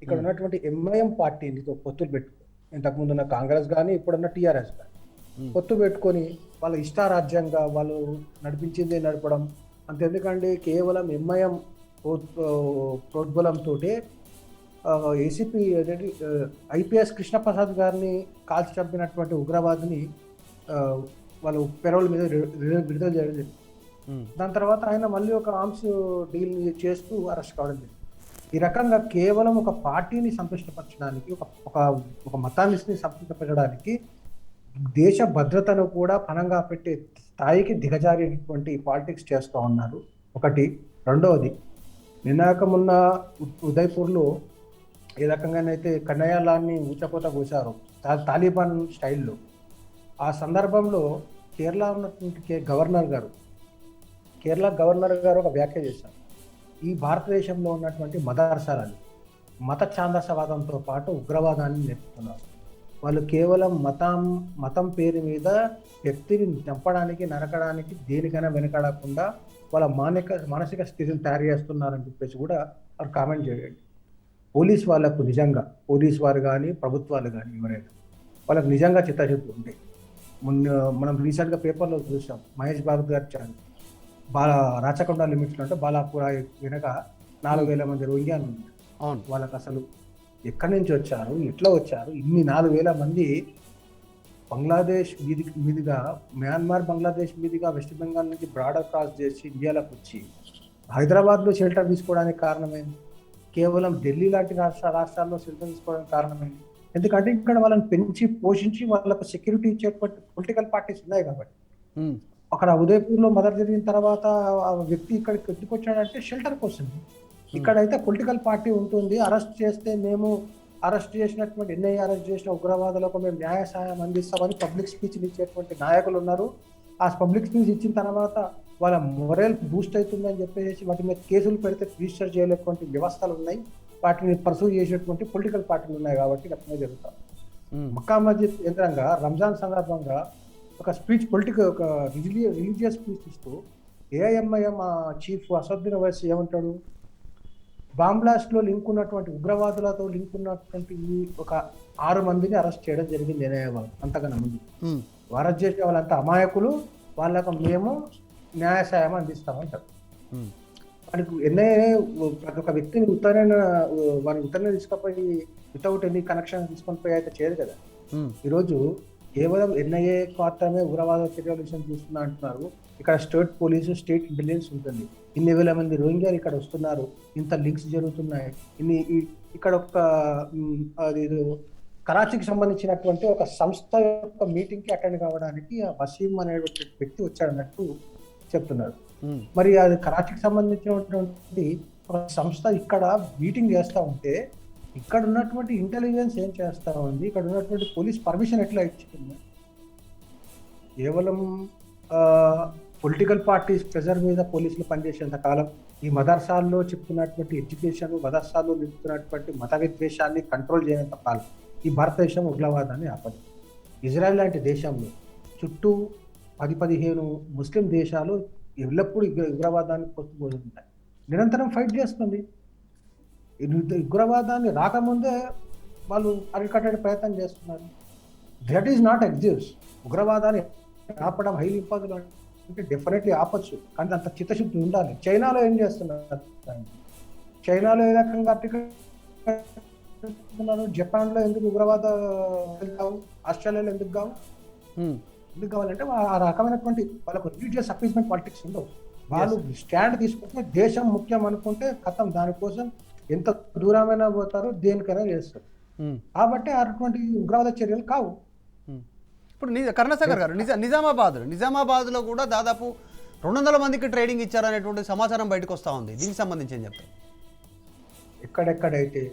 ఇక్కడ ఉన్నటువంటి ఎంఐఎం పార్టీతో పొత్తులు పెట్టుకో, ఇంతకుముందున్న కాంగ్రెస్ కానీ ఇప్పుడున్న టీఆర్ఎస్ కానీ పొత్తు పెట్టుకొని వాళ్ళ ఇష్టారాజ్యంగా వాళ్ళు నడిపించింది నడపడం. అంతెందుకండి, కేవలం ఎంఐఎం ప్రోద్బలంతో ఏసీపీ ఐపీఎస్ కృష్ణప్రసాద్ గారిని కాల్చి చంపినటువంటి ఉగ్రవాదిని వాళ్ళు పెరోల్ మీద విడుదల చేయడం జరిగింది. దాని తర్వాత ఆయన మళ్ళీ ఒక ఆర్మ్స్ డీల్ చేస్తూ అరెస్ట్ కావడం జరిగింది. ఈ రకంగా కేవలం ఒక పార్టీని సంతృష్టపరచడానికి, ఒక మతాన్ని సంతృష్టపరచడానికి దేశ భద్రతను కూడా పణంగా పెట్టే స్థాయికి దిగజారినటువంటి పాలిటిక్స్ చేస్తూ ఉన్నారు. ఒకటి. రెండవది, నినాకమున్న ఉదయ్పూర్లో ఏ రకంగానైతే కన్నయ్యలాన్ని ఊచకోత కూశారు తాలిబాన్ స్టైల్లో, ఆ సందర్భంలో కేరళ ఉన్నటువంటి కేరళ గవర్నర్ గారు ఒక వ్యాఖ్య చేశారు. ఈ భారతదేశంలో ఉన్నటువంటి మదర్సాలను మత ఛాందసవాదంతో పాటు ఉగ్రవాదాన్ని నేర్పుతున్నారు. వాళ్ళు కేవలం మతం పేరు మీద వ్యక్తిని చంపడానికి, నరకడానికి దేనికైనా వెనకాడకుండా వాళ్ళ మానసిక స్థితిని తయారు చేస్తున్నారని చెప్పేసి కూడా వాళ్ళు కామెంట్ చేయండి. పోలీస్ వారు కానీ ప్రభుత్వాలు కానీ ఎవరైనా వాళ్ళకు నిజంగా చిత్తశుద్ధి ఉంటాయి. మనం రీసెంట్గా పేపర్లో చూసాం, మహేష్ బాబు గారు రాచకొండ లిమిట్స్లో అంటే బాలాపూర్ వెనక 4,000 మంది రోహింగ్యాలు ఉన్నారు. వాళ్ళకి అసలు ఎక్కడి నుంచి వచ్చారు, ఎట్లా వచ్చారు? ఇన్ని 4,000 మంది బంగ్లాదేశ్ మీదుగా బంగ్లాదేశ్ మీదుగా వెస్ట్ బెంగాల్ నుంచి బార్డర్ క్రాస్ చేసి ఇండియాలోకి వచ్చి హైదరాబాద్లో షెల్టర్ తీసుకోవడానికి కారణమైంది. కేవలం ఢిల్లీ లాంటి రాష్ట్రాల్లో షెల్టర్ తీసుకోవడానికి కారణమైంది. ఎందుకంటే ఇక్కడ వాళ్ళని పెంచి పోషించి వాళ్ళకు సెక్యూరిటీ ఇచ్చేటువంటి పొలిటికల్ పార్టీస్ ఉన్నాయి కాబట్టి. అక్కడ ఉదయపూర్లో మదర్ జరిగిన తర్వాత ఆ వ్యక్తి ఇక్కడికి ఎందుకు వచ్చాడంటే షెల్టర్ కోసం. ఇక్కడైతే పొలిటికల్ పార్టీ ఉంటుంది. అరెస్ట్ చేసినటువంటి ఎన్ఐఏ అరెస్ట్ చేసిన ఉగ్రవాదులకు మేము న్యాయ సహాయం అందిస్తామని పబ్లిక్ స్పీచ్లు ఇచ్చేటువంటి నాయకులు ఉన్నారు. ఆ పబ్లిక్ స్పీచ్ ఇచ్చిన తర్వాత వాళ్ళ మొరల్ బూస్ట్ అవుతుందని చెప్పేసి వాటి మీద కేసులు పెడితే రిజిస్టర్ చేయలేటువంటి వ్యవస్థలు ఉన్నాయి. వాటిని పర్సూ చేసేటువంటి పొలిటికల్ పార్టీలు ఉన్నాయి కాబట్టి అట్లనే జరుగుతాయి. మక్కా మస్జిద్ కేంద్రంగా రంజాన్ సందర్భంగా ఒక రిలీజియస్ స్పీచ్ ఇస్తూ ఏఐఎంఐఎం చీఫ్ అసదుద్దీన్ ఓవైసీ ఏమంటాడు, బాంబ్ బ్లాస్ట్లో లింక్ ఉన్నటువంటి ఉగ్రవాదులతో లింక్ ఉన్నటువంటి ఒక 6 మందిని అరెస్ట్ చేయడం జరిగింది ఎన్ఐఏ వాళ్ళు. అంతకన్నా ముందు అరెస్ట్ చేసే వాళ్ళంతా అమాయకులు, వాళ్ళకు మేము న్యాయ సాయం అందిస్తామంటారు. వాడికి ఎన్ఐఏ ప్రతి ఒక్క వ్యక్తిని ఉత్తరాన్ని తీసుకుపోయి వితౌట్ ఎనీ కనెక్షన్ తీసుకొని పోయి అయితే చేయదు కదా. ఈరోజు కేవలం ఎన్ఐఏ మాత్రమే ఉగ్రవాద చర్యల విషయం చూస్తున్నా అంటున్నారు. ఇక్కడ స్టేట్ పోలీసు, స్టేట్ ఇంటెలిజెన్స్ ఉంటుంది. ఇన్ని వేల మంది రోహింగ్యాలు ఇక్కడ వస్తున్నారు, ఇంత లింక్స్ జరుగుతున్నాయి. ఇక్కడ ఒక అది కరాచీకి సంబంధించినటువంటి ఒక సంస్థ యొక్క మీటింగ్కి అటెండ్ కావడానికి ఆ వసీం అనే వ్యక్తి వచ్చాడన్నట్టు చెప్తున్నారు. మరి అది కరాచీకి సంబంధించినటువంటి ఒక సంస్థ ఇక్కడ మీటింగ్ చేస్తూ ఉంటే ఇక్కడ ఉన్నటువంటి ఇంటెలిజెన్స్ ఏం చేస్తా ఉంది, ఇక్కడ ఉన్నటువంటి పోలీస్ పర్మిషన్ ఎట్లా ఇచ్చింది? కేవలం పొలిటికల్ పార్టీస్ ప్రెజర్ మీద పోలీసులు పనిచేసేంత కాలం ఈ మదర్సాల్లో చెప్తున్నటువంటి ఎడ్యుకేషన్, మదర్సాల్లో నిలుపుతున్నటువంటి మత విద్వేషాన్ని కంట్రోల్ చేయనంత కాలం ఈ భారతదేశం ఉగ్రవాదాన్ని ఆపదు. ఇజ్రాయెల్ లాంటి దేశంలో చుట్టూ 10-15 ముస్లిం దేశాలు ఎల్లప్పుడూ ఉగ్రవాదాన్ని పొత్తుపోతుంటాయి, నిరంతరం ఫైట్ చేస్తుంది. ఉగ్రవాదాన్ని రాకముందే వాళ్ళు అరికట్టే ప్రయత్నం చేస్తున్నారు. That is not exist. ఉగ్రవాదాన్ని ఆపడం హైలీ ఇంపాసిబుల్ అంటే డెఫినెట్లీ ఆపచ్చు, కానీ అంత చిత్తశుద్ధి ఉండాలి. చైనాలో ఏం చేస్తున్నారు? చైనాలో ఏ రకంగా జపాన్లో ఎందుకు ఉగ్రవాద కావు, ఆస్ట్రేలియాలో ఎందుకు కావు? ఎందుకు కావాలంటే ఆ రకమైనటువంటి వాళ్ళకు రిలీజియస్ అపీస్మెంట్ పాలిటిక్స్ ఉండవు. వాళ్ళు స్టాండ్ తీసుకుంటే దేశం ముఖ్యం అనుకుంటే కథం, దానికోసం ఎంత దూరమైనా పోతారో దేనికైనా చేస్తారు. కాబట్టి అటువంటి ఉగ్రవాద చర్యలు కావు. ఇప్పుడు కరుణాసాగర్ గారు, నిజామాబాద్లో కూడా దాదాపు 200 మందికి ట్రైనింగ్ ఇచ్చారనేటువంటి సమాచారం బయటకు వస్తూ ఉంది. దీనికి సంబంధించి ఏం చెప్తారు? ఎక్కడెక్కడైతే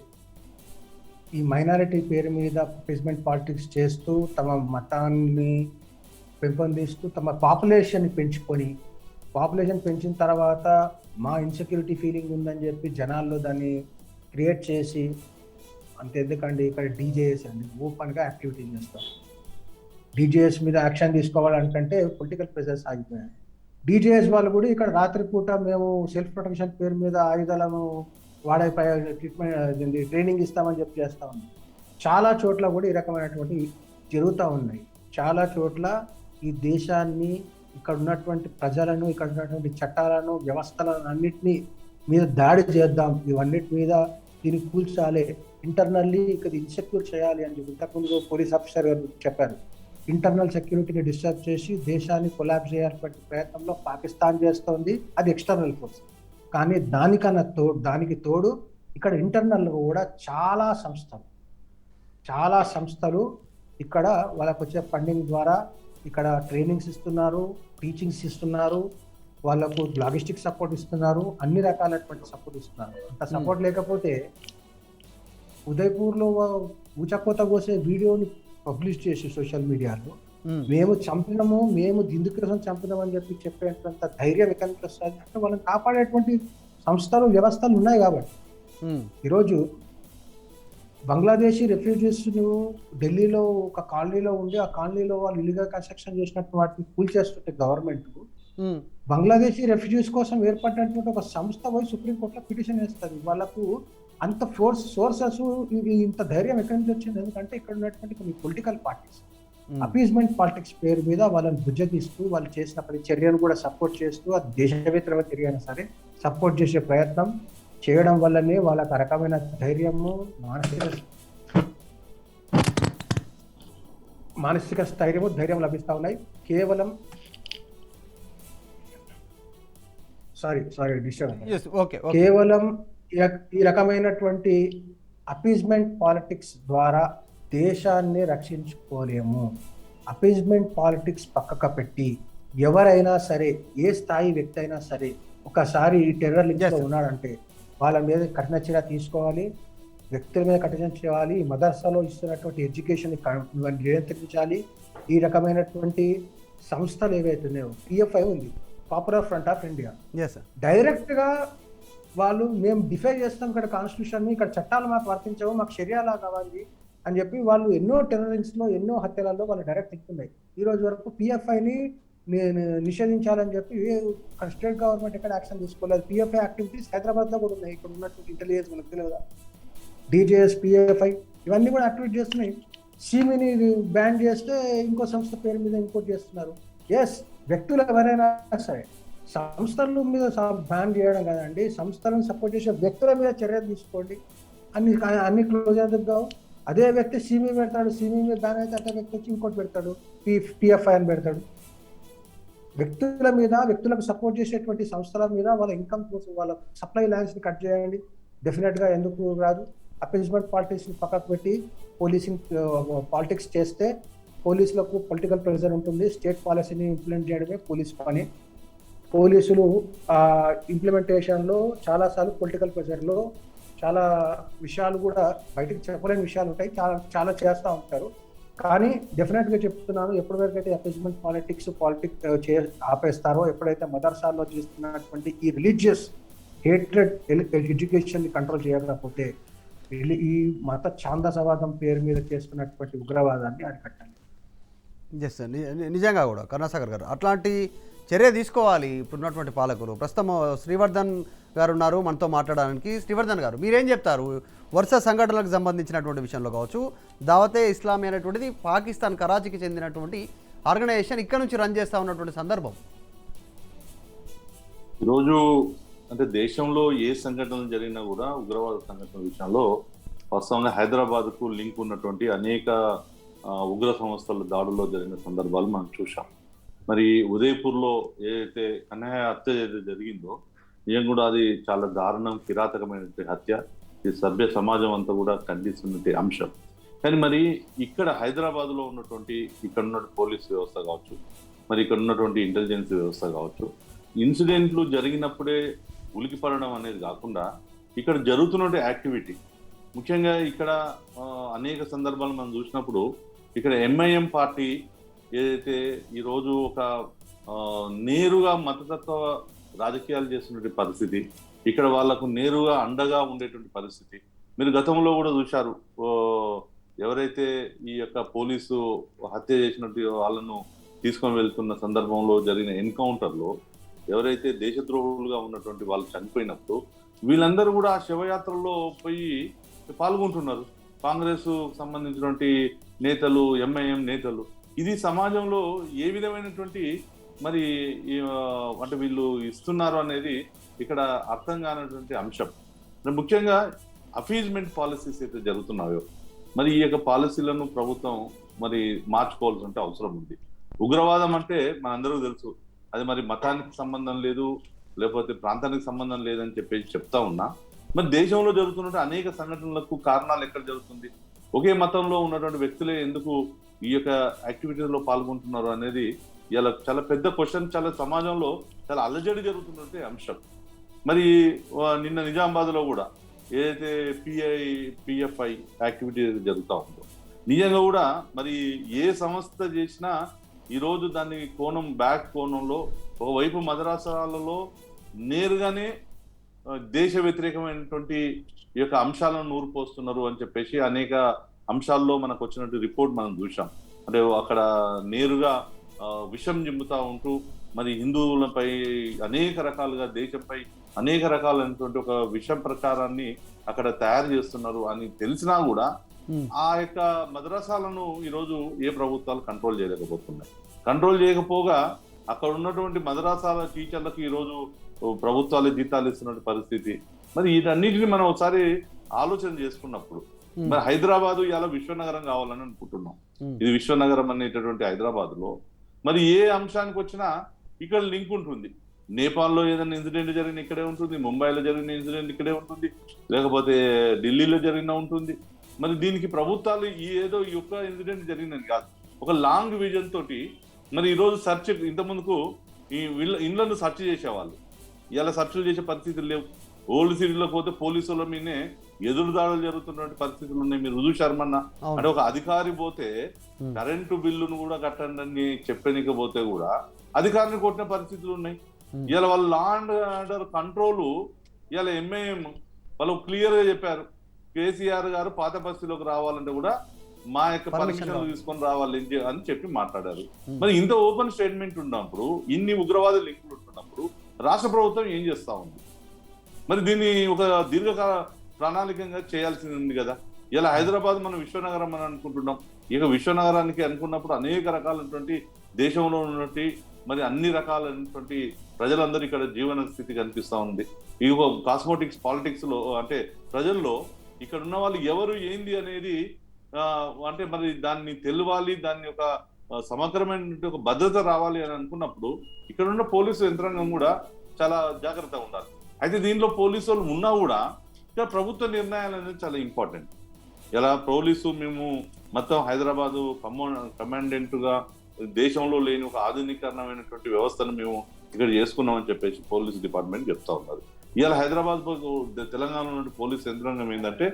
ఈ మైనారిటీ పేరు మీద అపీస్మెంట్ పాలిటిక్స్ చేస్తూ తమ మతాన్ని పెంపొందిస్తూ తమ పాపులేషన్ పెంచుకొని, పాపులేషన్ పెంచిన తర్వాత మా ఇన్సెక్యూరిటీ ఫీలింగ్ ఉందని చెప్పి జనాల్లో దాన్ని క్రియేట్ చేసి, అంతెందుకండి ఇక్కడ డీజేఎస్ అండి ఓపెన్గా యాక్టివిటీ చేస్తాం. డీజేఎస్ మీద యాక్షన్ తీసుకోవాలంటే పొలిటికల్ ప్రెజర్స్ ఆగిపోయాయి. డీజేఎస్ వాళ్ళు కూడా ఇక్కడ రాత్రిపూట మేము సెల్ఫ్ ప్రొటెక్షన్ పేరు మీద ఆయుధాలను వాడే ట్రీట్మెంట్ ట్రైనింగ్ ఇస్తామని చెప్పి చేస్తూ ఉన్నాం. చాలా చోట్ల కూడా ఈ రకమైనటువంటి జరుగుతూ ఉన్నాయి. చాలా చోట్ల ఈ దేశాన్ని, ఇక్కడ ఉన్నటువంటి ప్రజలను, ఇక్కడ ఉన్నటువంటి చట్టాలను, వ్యవస్థలను అన్నిటినీ మీద దాడి చేద్దాం, ఇవన్నిటి మీద దీన్ని కూల్చాలి, ఇంటర్నల్లీ ఇక్కడ ఇన్సెక్యూర్ చేయాలి అని చెప్పి ఇంతకుముందు పోలీస్ ఆఫీసర్ గారు చెప్పారు. ఇంటర్నల్ సెక్యూరిటీని డిస్టర్బ్ చేసి దేశాన్ని కొలాబ్ చేయాలనే ప్రయత్నంలో పాకిస్తాన్ చేస్తోంది, అది ఎక్స్టర్నల్ ఫోర్స్. కానీ దానికి తోడు ఇక్కడ ఇంటర్నల్ కూడా చాలా సంస్థలు ఇక్కడ వాళ్ళకు వచ్చే ఫండింగ్ ద్వారా ఇక్కడ ట్రైనింగ్స్ ఇస్తున్నారు, టీచింగ్స్ ఇస్తున్నారు, వాళ్ళకు లాజిస్టిక్ సపోర్ట్ ఇస్తున్నారు, అన్ని రకాలైనటువంటి సపోర్ట్ ఇస్తున్నారు. అంత సపోర్ట్ లేకపోతే ఉదయపూర్లో ఊచకోత కోసే వీడియోని పబ్లిష్ చేసి సోషల్ మీడియాలో మేము చంపినాము, మేము ఇందుకోసం చంపినామని చెప్పి చెప్పేంత ధైర్యం ఎక్కడి నుంచి వస్తుంది అంటే వాళ్ళని కాపాడేటువంటి సంస్థలు, వ్యవస్థలు ఉన్నాయి. కాబట్టి ఈరోజు బంగ్లాదేశీ రెఫ్యూజీస్ను ఢిల్లీలో ఒక కాలనీలో ఉండి ఆ కాలనీలో వాళ్ళు ఇల్లీగల్ కన్స్ట్రక్షన్ చేసినట్టు వాటిని కూల్చేస్తుంటే గవర్నమెంట్ బంగ్లాదేశీ రెఫ్యూజీస్ కోసం ఏర్పడినటువంటి ఒక సంస్థ పోయి సుప్రీంకోర్టులో పిటిషన్ వేస్తుంది. వాళ్ళకు అంత సోర్సెస్ ఇంత ధైర్యం ఎక్కడి నుంచి వచ్చింది? ఎందుకంటే ఇక్కడ ఉన్నటువంటి కొన్ని పొలిటికల్ పార్టీస్ అపీస్మెంట్ పాలిటిక్స్ పేరు మీద వాళ్ళని బుజ్జగిస్తూ వాళ్ళు చేసిన ప్రతి చర్యను కూడా సపోర్ట్ చేస్తూ, అది దేశ వ్యతిరేక చర్య అయినా సరే సపోర్ట్ చేసే ప్రయత్నం చేయడం వల్లనే వాళ్ళకి రకమైన ధైర్యము, మానసిక స్థైర్యము, ధైర్యం లభిస్తూ ఉన్నాయి. కేవలం కేవలం ఈ రకమైనటువంటి అపీస్మెంట్ పాలిటిక్స్ ద్వారా దేశాన్ని రక్షించుకోలేము. అపీస్మెంట్ పాలిటిక్స్ పక్కకు పెట్టి ఎవరైనా సరే, ఏ స్థాయి వ్యక్తి అయినా సరే ఒకసారి ఈ టెర్రర్ లింక్లో ఉన్నాడంటే వాళ్ళ మీద కఠిన చర్య తీసుకోవాలి, వ్యక్తుల మీద కఠిన చేయాలి. మదర్సాలో ఇస్తున్నటువంటి ఎడ్యుకేషన్ నియంత్రించాలి. ఈ రకమైనటువంటి సంస్థలు ఏవైతే ఉన్నాయో, PFI ఉంది, popular front of India, direct గా వాళ్ళు మేము డిఫై చేస్తాం ఇక్కడ కాన్స్టిట్యూషన్, ఇక్కడ చట్టాలు మాకు వర్తించవు, మాకు షరియా కావాలి అని చెప్పి వాళ్ళు ఎన్నో టెర్రరిస్ట్ లో, ఎన్నో హత్యలలో వాళ్ళు డైరెక్ట్ ఎక్కున్నాయి. ఈ రోజు వరకు PFIని నిషేధించాలని చెప్పి స్టేట్ గవర్నమెంట్ ఎక్కడ యాక్షన్ తీసుకోలేదు. PFI యాక్టివిటీస్ హైదరాబాద్ లో కూడా ఉన్నాయి. ఇక్కడ ఉన్నటువంటి ఇంటెలిజెన్స్ మనకు తెలియదా? DJS, PFI ఇవన్నీ కూడా యాక్టివేట్ చేస్తున్నాయి. సిమిని బ్యాన్ చేస్తే ఇంకో సంస్థ పేరు మీద ఇంకోటి చేస్తున్నారు. ఎస్, వ్యక్తులు ఎవరైనా సరే సంస్థల మీద బ్యాన్ చేయడం కదండి, సంస్థలను సపోర్ట్ చేసే వ్యక్తుల మీద చర్యలు తీసుకోండి. అన్ని క్లోజ్ ఎందుకు కావు? అదే వ్యక్తి సిమి పెడతాడు, సిమి మీద బ్యాన్ అయితే అదే వ్యక్తి వచ్చి ఇంకోటి పెడతాడు, పిఎఫ్ఐ అని పెడతాడు. వ్యక్తుల మీద, వ్యక్తులకు సపోర్ట్ చేసేటువంటి సంస్థల మీద వాళ్ళ ఇన్కమ్ కోసం, వాళ్ళ సప్లై లైన్స్ ని కట్ చేయండి. డెఫినెట్ గా ఎందుకు రాదు? అపీస్మెంట్ పాలిటిక్స్ ని పక్కకు పెట్టి పోలీసింగ్ పాలిటిక్స్ చేస్తే పోలీసులకు పొలిటికల్ ప్రెషర్ ఉంటుంది. స్టేట్ పాలసీని ఇంప్లిమెంట్ చేయడమే పోలీస్ పని. పోలీసులు ఇంప్లిమెంటేషన్ లో చాలాసార్లు పొలిటికల్ ప్రెషర్లో చాలా విషయాలు కూడా బయటకు చెప్పలేని విషయాలు ఉంటాయి, చాలా చేస్తూ ఉంటారు. కానీ డెఫినెట్ గా చెప్తున్నాను, ఎప్పటి వరకు అయితే అపీస్మెంట్ పాలిటిక్స్ ఆపేస్తారో, ఎప్పుడైతే మదర్సాల్లో చేస్తున్నటువంటి ఈ రిలీజియస్ హేట్రెడ్ ఎడ్యుకేషన్ ని కంట్రోల్ చేయకపోతే ఈ మత ఛాందసవాదం పేరు మీద చేస్తున్నటువంటి ఉగ్రవాదాన్ని అరికట్టాలి. ఎస్ సార్, నిజంగా కూడా కరుణాసాగర్ గారు అట్లాంటి చర్య తీసుకోవాలి ఇప్పుడున్నటువంటి పాలకులు. ప్రస్తుతం శ్రీవర్ధన్ గారు ఉన్నారు మనతో మాట్లాడడానికి. శ్రీవర్ధన్ గారు, మీరేం చెప్తారు? వరుస సంఘటనలకు సంబంధించినటువంటి విషయంలో కావచ్చు, దావతే ఇస్లామీ అనేటువంటిది పాకిస్తాన్ కరాచీకి చెందినటువంటి ఆర్గనైజేషన్ ఇక్కడ నుంచి రన్ చేస్తూ ఉన్నటువంటి సందర్భం. ఈరోజు అంటే దేశంలో ఏ సంఘటనలు జరిగినా కూడా ఉగ్రవాద సంఘటనల విషయంలో వాస్తవంగా హైదరాబాద్కు లింక్ ఉన్నటువంటి అనేక ఉగ్ర సంస్థల దాడుల్లో జరిగిన సందర్భాలు మనం చూసాం. మరి ఉదయపూర్లో ఏదైతే కన్నయ్య హత్య జరిగిందో నిజం కూడా అది చాలా దారుణం, కిరాతకమైనటువంటి హత్య. ఈ సభ్య సమాజం అంతా కూడా ఖండిస్తున్నటువంటి అంశం. కానీ మరి ఇక్కడ హైదరాబాద్లో ఉన్నటువంటి ఇక్కడ ఉన్న పోలీస్ వ్యవస్థ కావచ్చు, మరి ఇక్కడ ఉన్నటువంటి ఇంటెలిజెన్స్ వ్యవస్థ కావచ్చు, ఇన్సిడెంట్లు జరిగినప్పుడే ఉలికిపడడం అనేది కాకుండా ఇక్కడ జరుగుతున్న యాక్టివిటీ, ముఖ్యంగా ఇక్కడ అనేక సందర్భాలు మనం చూసినప్పుడు ఇక్కడ ఎంఐఎం పార్టీ ఏదైతే ఈరోజు ఒక నేరుగా మతతత్వ రాజకీయాలు చేస్తున్నటువంటి పరిస్థితి, ఇక్కడ వాళ్లకు నేరుగా అండగా ఉండేటువంటి పరిస్థితి మీరు గతంలో కూడా చూశారు. ఎవరైతే ఈ యొక్క పోలీసు హత్య చేసినట్టు వాళ్ళను తీసుకొని వెళ్తున్న సందర్భంలో జరిగిన ఎన్కౌంటర్లో ఎవరైతే దేశద్రోహులుగా ఉన్నటువంటి వాళ్ళు చనిపోయినప్పుడు వీళ్ళందరూ కూడా ఆ శవయాత్రలో పోయి పాల్గొంటున్నారు. కాంగ్రెస్ సంబంధించినటువంటి నేతలు, ఎంఐఎం నేతలు. ఇది సమాజంలో ఏ విధమైనటువంటి మరి అంటే వీళ్ళు ఇస్తున్నారు అనేది ఇక్కడ అర్థం కానటువంటి అంశం. ముఖ్యంగా అఫీజ్మెంట్ పాలసీస్ అయితే జరుగుతున్నాయో మరి ఈ యొక్క పాలసీలను ప్రభుత్వం మరి మార్చుకోవాల్సిన అవసరం ఉంది. ఉగ్రవాదం అంటే మనందరూ తెలుసు, అది మరి మతానికి సంబంధం లేదు, లేకపోతే ప్రాంతానికి సంబంధం లేదని చెప్పేసి చెప్తా ఉన్నా, మరి దేశంలో జరుగుతున్న అనేక సంఘటనలకు కారణాలు ఎక్కడ జరుగుతుంది? ఒకే మతంలో ఉన్నటువంటి వ్యక్తులే ఎందుకు ఈ యొక్క యాక్టివిటీలో పాల్గొంటున్నారు అనేది ఇలా చాలా పెద్ద క్వశ్చన్, చాలా సమాజంలో చాలా అలజడి జరుగుతున్నటువంటి అంశం. మరి నిన్న నిజామాబాద్లో కూడా ఏదైతే పిఎఫ్ఐ యాక్టివిటీ జరుగుతూ ఉందో నిజంగా కూడా మరి ఏ సంస్థ చేసినా ఈరోజు దాన్ని బ్యాక్ కోణంలో ఒకవైపు మదరాసాలలో నేరుగానే దేశ వ్యతిరేకమైనటువంటి ఈ యొక్క అంశాలను నూరుపోస్తున్నారు అని చెప్పేసి అనేక అంశాల్లో మనకు వచ్చినట్టు రిపోర్ట్ మనం చూసాం. అంటే అక్కడ నేరుగా విషం జిమ్ముతా ఉంటూ మరి హిందువులపై అనేక రకాలుగా, దేశంపై అనేక రకాలైనటువంటి ఒక విషం ప్రచారాన్ని అక్కడ తయారు చేస్తున్నారు అని తెలిసినా కూడా ఆ యొక్క మద్రసాలను ఈరోజు ఏ ప్రభుత్వాలు కంట్రోల్ చేయలేకపోతున్నాయి. కంట్రోల్ చేయకపోగా అక్కడ ఉన్నటువంటి మద్రసాల టీచర్లకు ఈరోజు ప్రభుత్వాలు జీతాలు ఇస్తున్న పరిస్థితి. మరి వీటన్నిటిని మనం ఒకసారి ఆలోచన చేసుకున్నప్పుడు మరి హైదరాబాద్ ఇలా విశ్వనగరం కావాలని అనుకుంటున్నాం. ఇది విశ్వనగరం అనేటటువంటి హైదరాబాద్ లో మరి ఏ అంశానికి వచ్చినా ఇక్కడ లింక్ ఉంటుంది. నేపాల్లో ఏదైనా ఇన్సిడెంట్ జరిగిన ఇక్కడే ఉంటుంది, ముంబైలో జరిగిన ఇన్సిడెంట్ ఇక్కడే ఉంటుంది, లేకపోతే ఢిల్లీలో జరిగిన ఉంటుంది. మరి దీనికి ప్రభుత్వాలు ఏదో ఈ ఒక్క ఇన్సిడెంట్ జరిగిందని కాదు, ఒక లాంగ్ విజన్ తోటి మరి ఈరోజు సెర్చ్, ఇంత ముందుకు ఈ ఇళ్లను సెర్చ్ చేసేవాళ్ళు, ఇలా సెర్చ్లు చేసే పరిస్థితులు లేవు. ఓల్డ్ సిటీలోకి పోతే పోలీసుల మీదనే ఎదురుదాడులు జరుగుతున్నటువంటి పరిస్థితులు ఉన్నాయి. మీరు చూశారమన్నా, అంటే ఒక అధికారి పోతే కరెంటు బిల్లును కూడా కట్టండి అని చెప్పనికపోతే కూడా అధికారిని కొట్టిన పరిస్థితులు ఉన్నాయి. ఇలా వాళ్ళు లా అండ్ ఆర్డర్ కంట్రోల్ ఇలా ఎంఐఎం వాళ్ళు క్లియర్ గా చెప్పారు, కేసీఆర్ గారు పాత బస్తీలోకి రావాలంటే కూడా మా యొక్క పర్మిషన్లు తీసుకొని రావాలి అని చెప్పి మాట్లాడారు. మరి ఇంత ఓపెన్ స్టేట్మెంట్ ఉన్నప్పుడు, ఇన్ని ఉగ్రవాద లింకులు ఉంటున్నప్పుడు రాష్ట్ర ప్రభుత్వం ఏం చేస్తా ఉంది? మరి దీన్ని ఒక దీర్ఘకాల ప్రణాళికంగా చేయాల్సింది ఉంది కదా. ఇలా హైదరాబాద్ మనం విశ్వనగరం అని అనుకుంటున్నాం. ఇక విశ్వనగరానికి అనుకున్నప్పుడు అనేక రకాలైనటువంటి దేశంలో ఉన్నటువంటి మరి అన్ని రకాలైనటువంటి ప్రజలందరూ ఇక్కడ జీవన స్థితి కనిపిస్తా ఉంది. ఈ కాస్మోటిక్స్ పాలిటిక్స్ లో అంటే ప్రజల్లో ఇక్కడ ఉన్న వాళ్ళు ఎవరు ఏంది అనేది అంటే మరి దాన్ని తెలియాలి, దాన్ని ఒక సమగ్రమైన ఒక భద్రత రావాలి అని అనుకున్నప్పుడు ఇక్కడ ఉన్న పోలీసు యంత్రాంగం కూడా చాలా జాగ్రత్తగా ఉండాలి. అయితే దీనిలో పోలీసు వాళ్ళు ఉన్నా కూడా ఇక్కడ ప్రభుత్వ నిర్ణయాలు అనేది చాలా ఇంపార్టెంట్. ఇలా పోలీసు మేము మొత్తం హైదరాబాదు కమాండెంట్ గా దేశంలో లేని ఒక ఆధునీకరణమైనటువంటి వ్యవస్థను మేము ఇక్కడ చేసుకున్నామని చెప్పేసి పోలీస్ డిపార్ట్మెంట్ చెప్తా ఉన్నారు. ఇవాళ హైదరాబాద్ తెలంగాణలో ఉన్న పోలీస్ యంత్రాంగం ఏంటంటే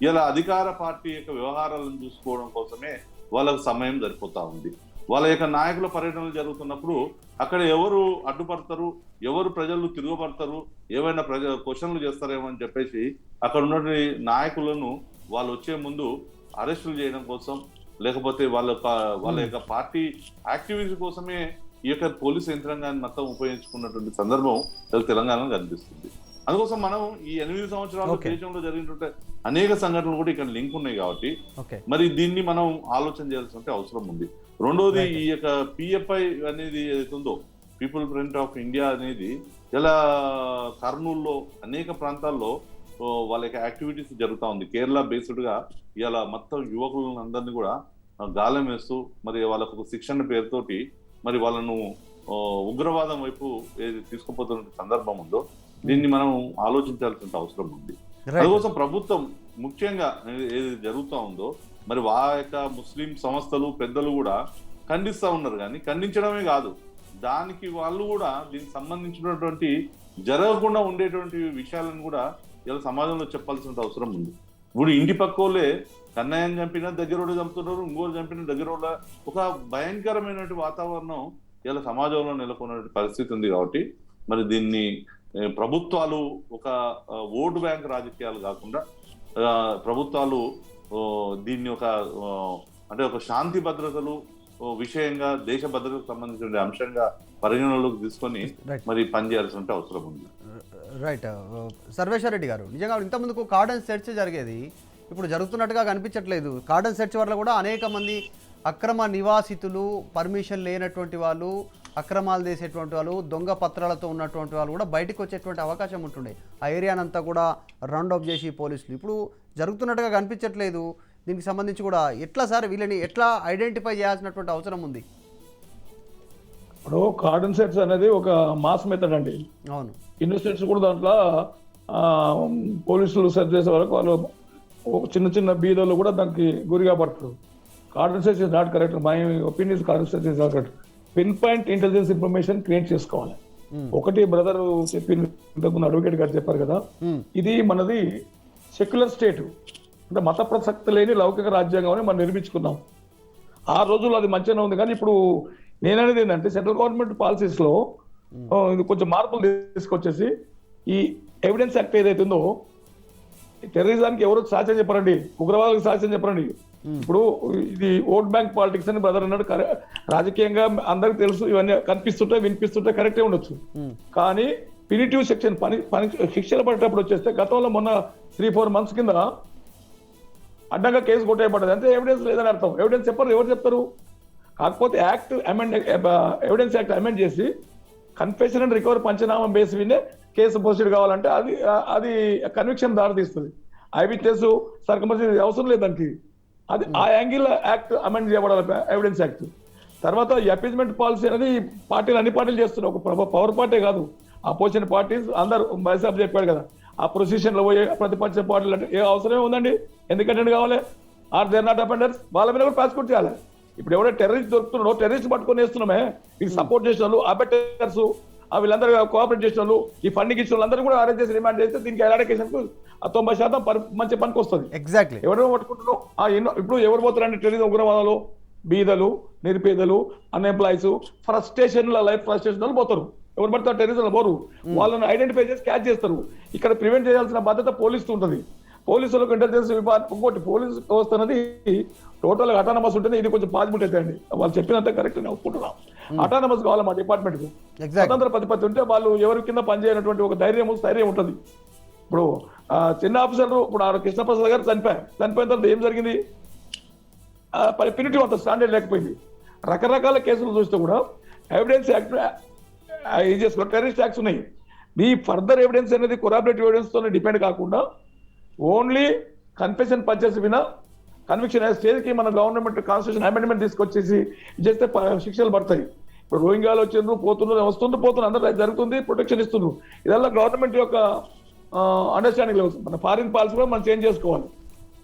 ఇలా అధికార పార్టీ యొక్క వ్యవహారాలను చూసుకోవడం కోసమే వాళ్ళకు సమయం సరిపోతా ఉంది. వాళ్ళ యొక్క నాయకుల పర్యటనలు జరుగుతున్నప్పుడు అక్కడ ఎవరు అడ్డుపడతారు, ఎవరు ప్రజలు తిరుగుపడతారు, ఏవైనా క్వశ్చన్లు చేస్తారేమో అని చెప్పేసి అక్కడ ఉన్న నాయకులను వాళ్ళు వచ్చే ముందు అరెస్టులు చేయడం కోసం, లేకపోతే వాళ్ళ యొక్క పార్టీ యాక్టివిటీ కోసమే ఈ యొక్క పోలీస్ యంత్రాంగాన్ని మొత్తం ఉపయోగించుకున్నటువంటి సందర్భం తెలంగాణలో కనిపిస్తుంది. అందుకోసం మనం ఈ 8 సంవత్సరాల దేశంలో జరిగినటువంటి అనేక సంఘటనలు కూడా ఇక్కడ లింక్ ఉన్నాయి కాబట్టి మరి దీన్ని మనం ఆలోచన చేయాల్సిన అవసరం ఉంది. రెండోది, ఈ యొక్క పిఎఫ్ఐ అనేది ఏదైతే ఉందో, పీపుల్ ఫ్రంట్ ఆఫ్ ఇండియా అనేది ఇలా కర్నూలులో అనేక ప్రాంతాల్లో వాళ్ళ యొక్క యాక్టివిటీస్ జరుగుతూ ఉంది. కేరళ బేస్డ్ గా ఇలా మొత్తం యువకులను అందరినీ కూడా గాలం వేస్తూ మరి వాళ్ళకు ఒక శిక్షణ పేరుతోటి మరి వాళ్ళను ఉగ్రవాదం వైపు ఏది తీసుకుపోతున్న సందర్భం ఉందో దీన్ని మనం ఆలోచించాల్సిన అవసరం ఉంది. అందుకోసం ప్రభుత్వం ముఖ్యంగా ఏది జరుగుతూ ఉందో మరి యొక్క ముస్లిం సంస్థలు పెద్దలు కూడా ఖండిస్తూ ఉన్నారు. కానీ ఖండించడమే కాదు, దానికి వాళ్ళు కూడా దీనికి సంబంధించినటువంటి జరగకుండా ఉండేటువంటి విషయాలను కూడా ఇలా సమాజంలో చెప్పాల్సిన అవసరం ఉంది. ఇప్పుడు ఇంటి పక్కోళ్ళే కన్నయ్యని చంపినా దగ్గరోడు చంపుతున్నారు, ఇంకోరు చంపిన దగ్గరోళ్ళ ఒక భయంకరమైనటువంటి వాతావరణం ఇలా సమాజంలో నెలకొన్నటువంటి పరిస్థితి ఉంది. కాబట్టి మరి దీన్ని ప్రభుత్వాలు ఒక ఓటు బ్యాంక్ రాజకీయాలు కాకుండా ప్రభుత్వాలు దీన్ని ఒక శాంతి భద్రతలు విషయంగా, దేశ భద్రతకు సంబంధించిన అంశంగా పరిగణనలోకి తీసుకొని మరి పనిచేయాల్సిన అవసరం ఉంది. రైట్. సర్వేశ్వర్ రెడ్డి గారు, నిజంగా ఇంతకుముందుకు కార్డన్ సెర్చ్ జరిగేది, ఇప్పుడు జరుగుతున్నట్టుగా కనిపించట్లేదు. కార్డన్ సెర్చ్ వల్ల కూడా అనేక మంది అక్రమ నివాసితులు, పర్మిషన్ లేనటువంటి వాళ్ళు, అక్రమాలు చేసేటువంటి వాళ్ళు, దొంగ పత్రాలతో ఉన్నటువంటి వాళ్ళు కూడా బయటకు వచ్చేటువంటి అవకాశం ఉంటుండే. ఆ ఏరియానంతా కూడా రౌండ్ అప్ చేసి పోలీసులు ఇప్పుడు జరుగుతున్నట్టుగా కనిపించట్లేదు. దీనికి సంబంధించి కూడా ఎట్లా సార్ వీళ్ళని ఎట్లా ఐడెంటిఫై చేయాల్సినటువంటి అవసరం ఉంది? ఇప్పుడు కార్డన్ సెట్స్ అనేది ఒక మాస్ మెథడ్ అండి. అవును, ఇన్వెస్టిగేట్స్ కూడా దాంట్లో పోలీసులు సెర్చ్ చేసే వరకు వాళ్ళు చిన్న చిన్న బీదోళ్ళు కూడా దానికి గురిగా పడతారు. Cordon search is not correct. My opinion cordon search is not correct. Pin point intelligence information create చేసుకోవాలి. ఒకటి బ్రదర్ చెప్పింది, ఇంతకుముందు అడ్వకేట్ గారు చెప్పారు కదా, ఇది మనది సెక్యులర్ స్టేట్, అంటే మత ప్రసక్తి లేని లౌకిక రాజ్యాంగం అని మనం నిర్మించుకున్నాం. ఆ రోజుల్లో అది మంచిగానే ఉంది. కానీ ఇప్పుడు నేననేది ఏంటంటే సెంట్రల్ గవర్నమెంట్ పాలసీస్లో ఇది కొంచెం మార్పులు తీసుకొచ్చేసి ఈ ఎవిడెన్స్ యాక్ట్ ఏదైతే ఉందో, టెర్రరిజానికి ఎవరు సాక్ష్యం చెప్పరండి, ఉగ్రవాదాలకు సాక్ష్యం చెప్పరండి. ఇప్పుడు ఇది ఓట్ బ్యాంక్ పాలిటిక్స్ అని బ్రదర్ అన్నాడు. రాజకీయంగా అందరికి తెలుసు, ఇవన్నీ కనిపిస్తుంటాయి, వినిపిస్తుంటాయి, కరెక్టే ఉండొచ్చు. కానీ పినిటివ్ సెక్షన్ శిక్షలు పడేటప్పుడు వచ్చేస్తే గతంలో మొన్న 3-4 months కింద అడ్డంగా కేసు కొట్టేయబడ్డది. అంటే ఎవిడెన్స్ లేదని అర్థం. ఎవిడెన్స్ చెప్పరు, ఎవరు చెప్తారు? కాకపోతే ఎవిడెన్స్ యాక్ట్ అమెండ్ చేసి confession and recovery panchnama base వినే కేసు ప్రొసీడ్ కావాలంటే అది కన్విక్షన్ దారితీస్తుంది. ఐ విట్నెస్ సర్కమ్స్టెన్సెస్ అవసరం లేదు దానికి. అది ఆ యాంగిల్ యాక్ట్ అమెండ్ చేయబడాలి, ఎవిడెన్స్ యాక్ట్. తర్వాత ఈ అపీజ్మెంట్ పాలసీ అనేది అన్ని పార్టీలు చేస్తున్నారు, ఒక పవర్ పార్టీ కాదు, అపోజిషన్ పార్టీస్ అందరు. బైసాబ్ చెప్పాడు కదా, ఆ ప్రొసిషన్ లో పోయే ప్రతిపక్ష పార్టీలు అంటే ఏ అవసరమే ఉందండి? ఎందుకంటే కావాలి? ఆర్ దేర్ నాట్ అఫెండర్స్, వాళ్ళ మీద కూడా ప్రాసిక్యూట్ చేయాలి. ఇప్పుడు ఎవడో టెర్రరిస్ట్ దొరుకుతున్నాడో, టెర్రరిస్ట్ పట్టుకొని వేస్తున్నామే, వీళ్ళు సపోర్ట్ చేసిన వాళ్ళు, అబెటర్స్, వీళ్ళందరూ కోఆపరేట్ చేసిన వాళ్ళు, ఈ ఫండింగ్ ఇచ్చిన వాళ్ళందరూ కూడా అరెస్ట్ చేసి రిమాండ్ చేస్తే దీనికి ఎరాడికేషన్ కు 90% మంచి పనికి వస్తుంది. ఎగ్జాక్ట్లీ. ఎవరో పట్టుకుంటున్నాం. ఇప్పుడు ఎవరు పోతారండి టెర్రరిజం, ఉగ్రవాదాలు? బీదలు, నిరుపేదలు, అన్ఎంప్లాయీస్, లైఫ్ ఫ్రస్ట్రేషన్ వాళ్ళు పోతారు. ఎవరు పడతారు? టెర్రరిజం పోరు. వాళ్ళని ఐడెంటిఫై చేసి క్యాచ్ చేస్తారు. ఇక్కడ ప్రివెంట్ చేయాల్సిన బాధ్యత పోలీసు ఉంటుంది. పోలీసులకు ఇంటెలిజెన్స్ విభాగం, ఇంకోటి పోలీసు వ్యవస్థ అనేది టోటల్ అటానమస్ ఉంటుంది. ఇది కొంచెం పాజిబుల్ అయితే అండి, వాళ్ళు చెప్పినంత కరెక్ట్ అని ఒప్పుకుంటున్నాం. అటానమస్ కావాలి మా డిపార్ట్మెంట్ కు, స్వతంత్ర ప్రతిపత్తి ఉంటే వాళ్ళు ఎవరి కింద పనిచేయనటువంటి ఒక ధైర్యం ఉంటుంది. ఇప్పుడు చిన్న ఆఫీసర్లు, ఇప్పుడు కృష్ణప్రసాద్ గారు చనిపోయిన తర్వాత ఏం జరిగింది? పినిటివ్ అంత స్టాండర్డ్ లేకపోయింది. రకరకాల కేసులు చూస్తే కూడా ఎవిడెన్స్ యాక్ట్ టెర్రరిస్ట్ యాక్ట్స్ ఉన్నాయి. ఈ ఫర్దర్ ఎవిడెన్స్ అనేది కొరాబరేటివ్ ఎవిడెన్స్ తో డిపెండ్ కాకుండా ఓన్లీ కన్ఫెషన్ పర్చేస్ వినా కన్విక్షన్ అయ్యే స్టేజ్కి మన గవర్నమెంట్ కాన్స్టిట్యూషన్ అమెండ్మెంట్ తీసుకొచ్చేసి చేస్తే శిక్షలు పడతాయి. ఇప్పుడు రోహింగ్యాలు వచ్చిండ్రు, పోతున్నారు, పోతున్నారు, అందరూ జరుగుతుంది, ప్రొటెక్షన్ ఇస్తున్నారు. ఇదల్లా గవర్నమెంట్ యొక్క అండర్స్టాండింగ్ లేదు. మన ఫారిన్ పాలసీ కూడా మనం చేంజ్ చేసుకోవాలి.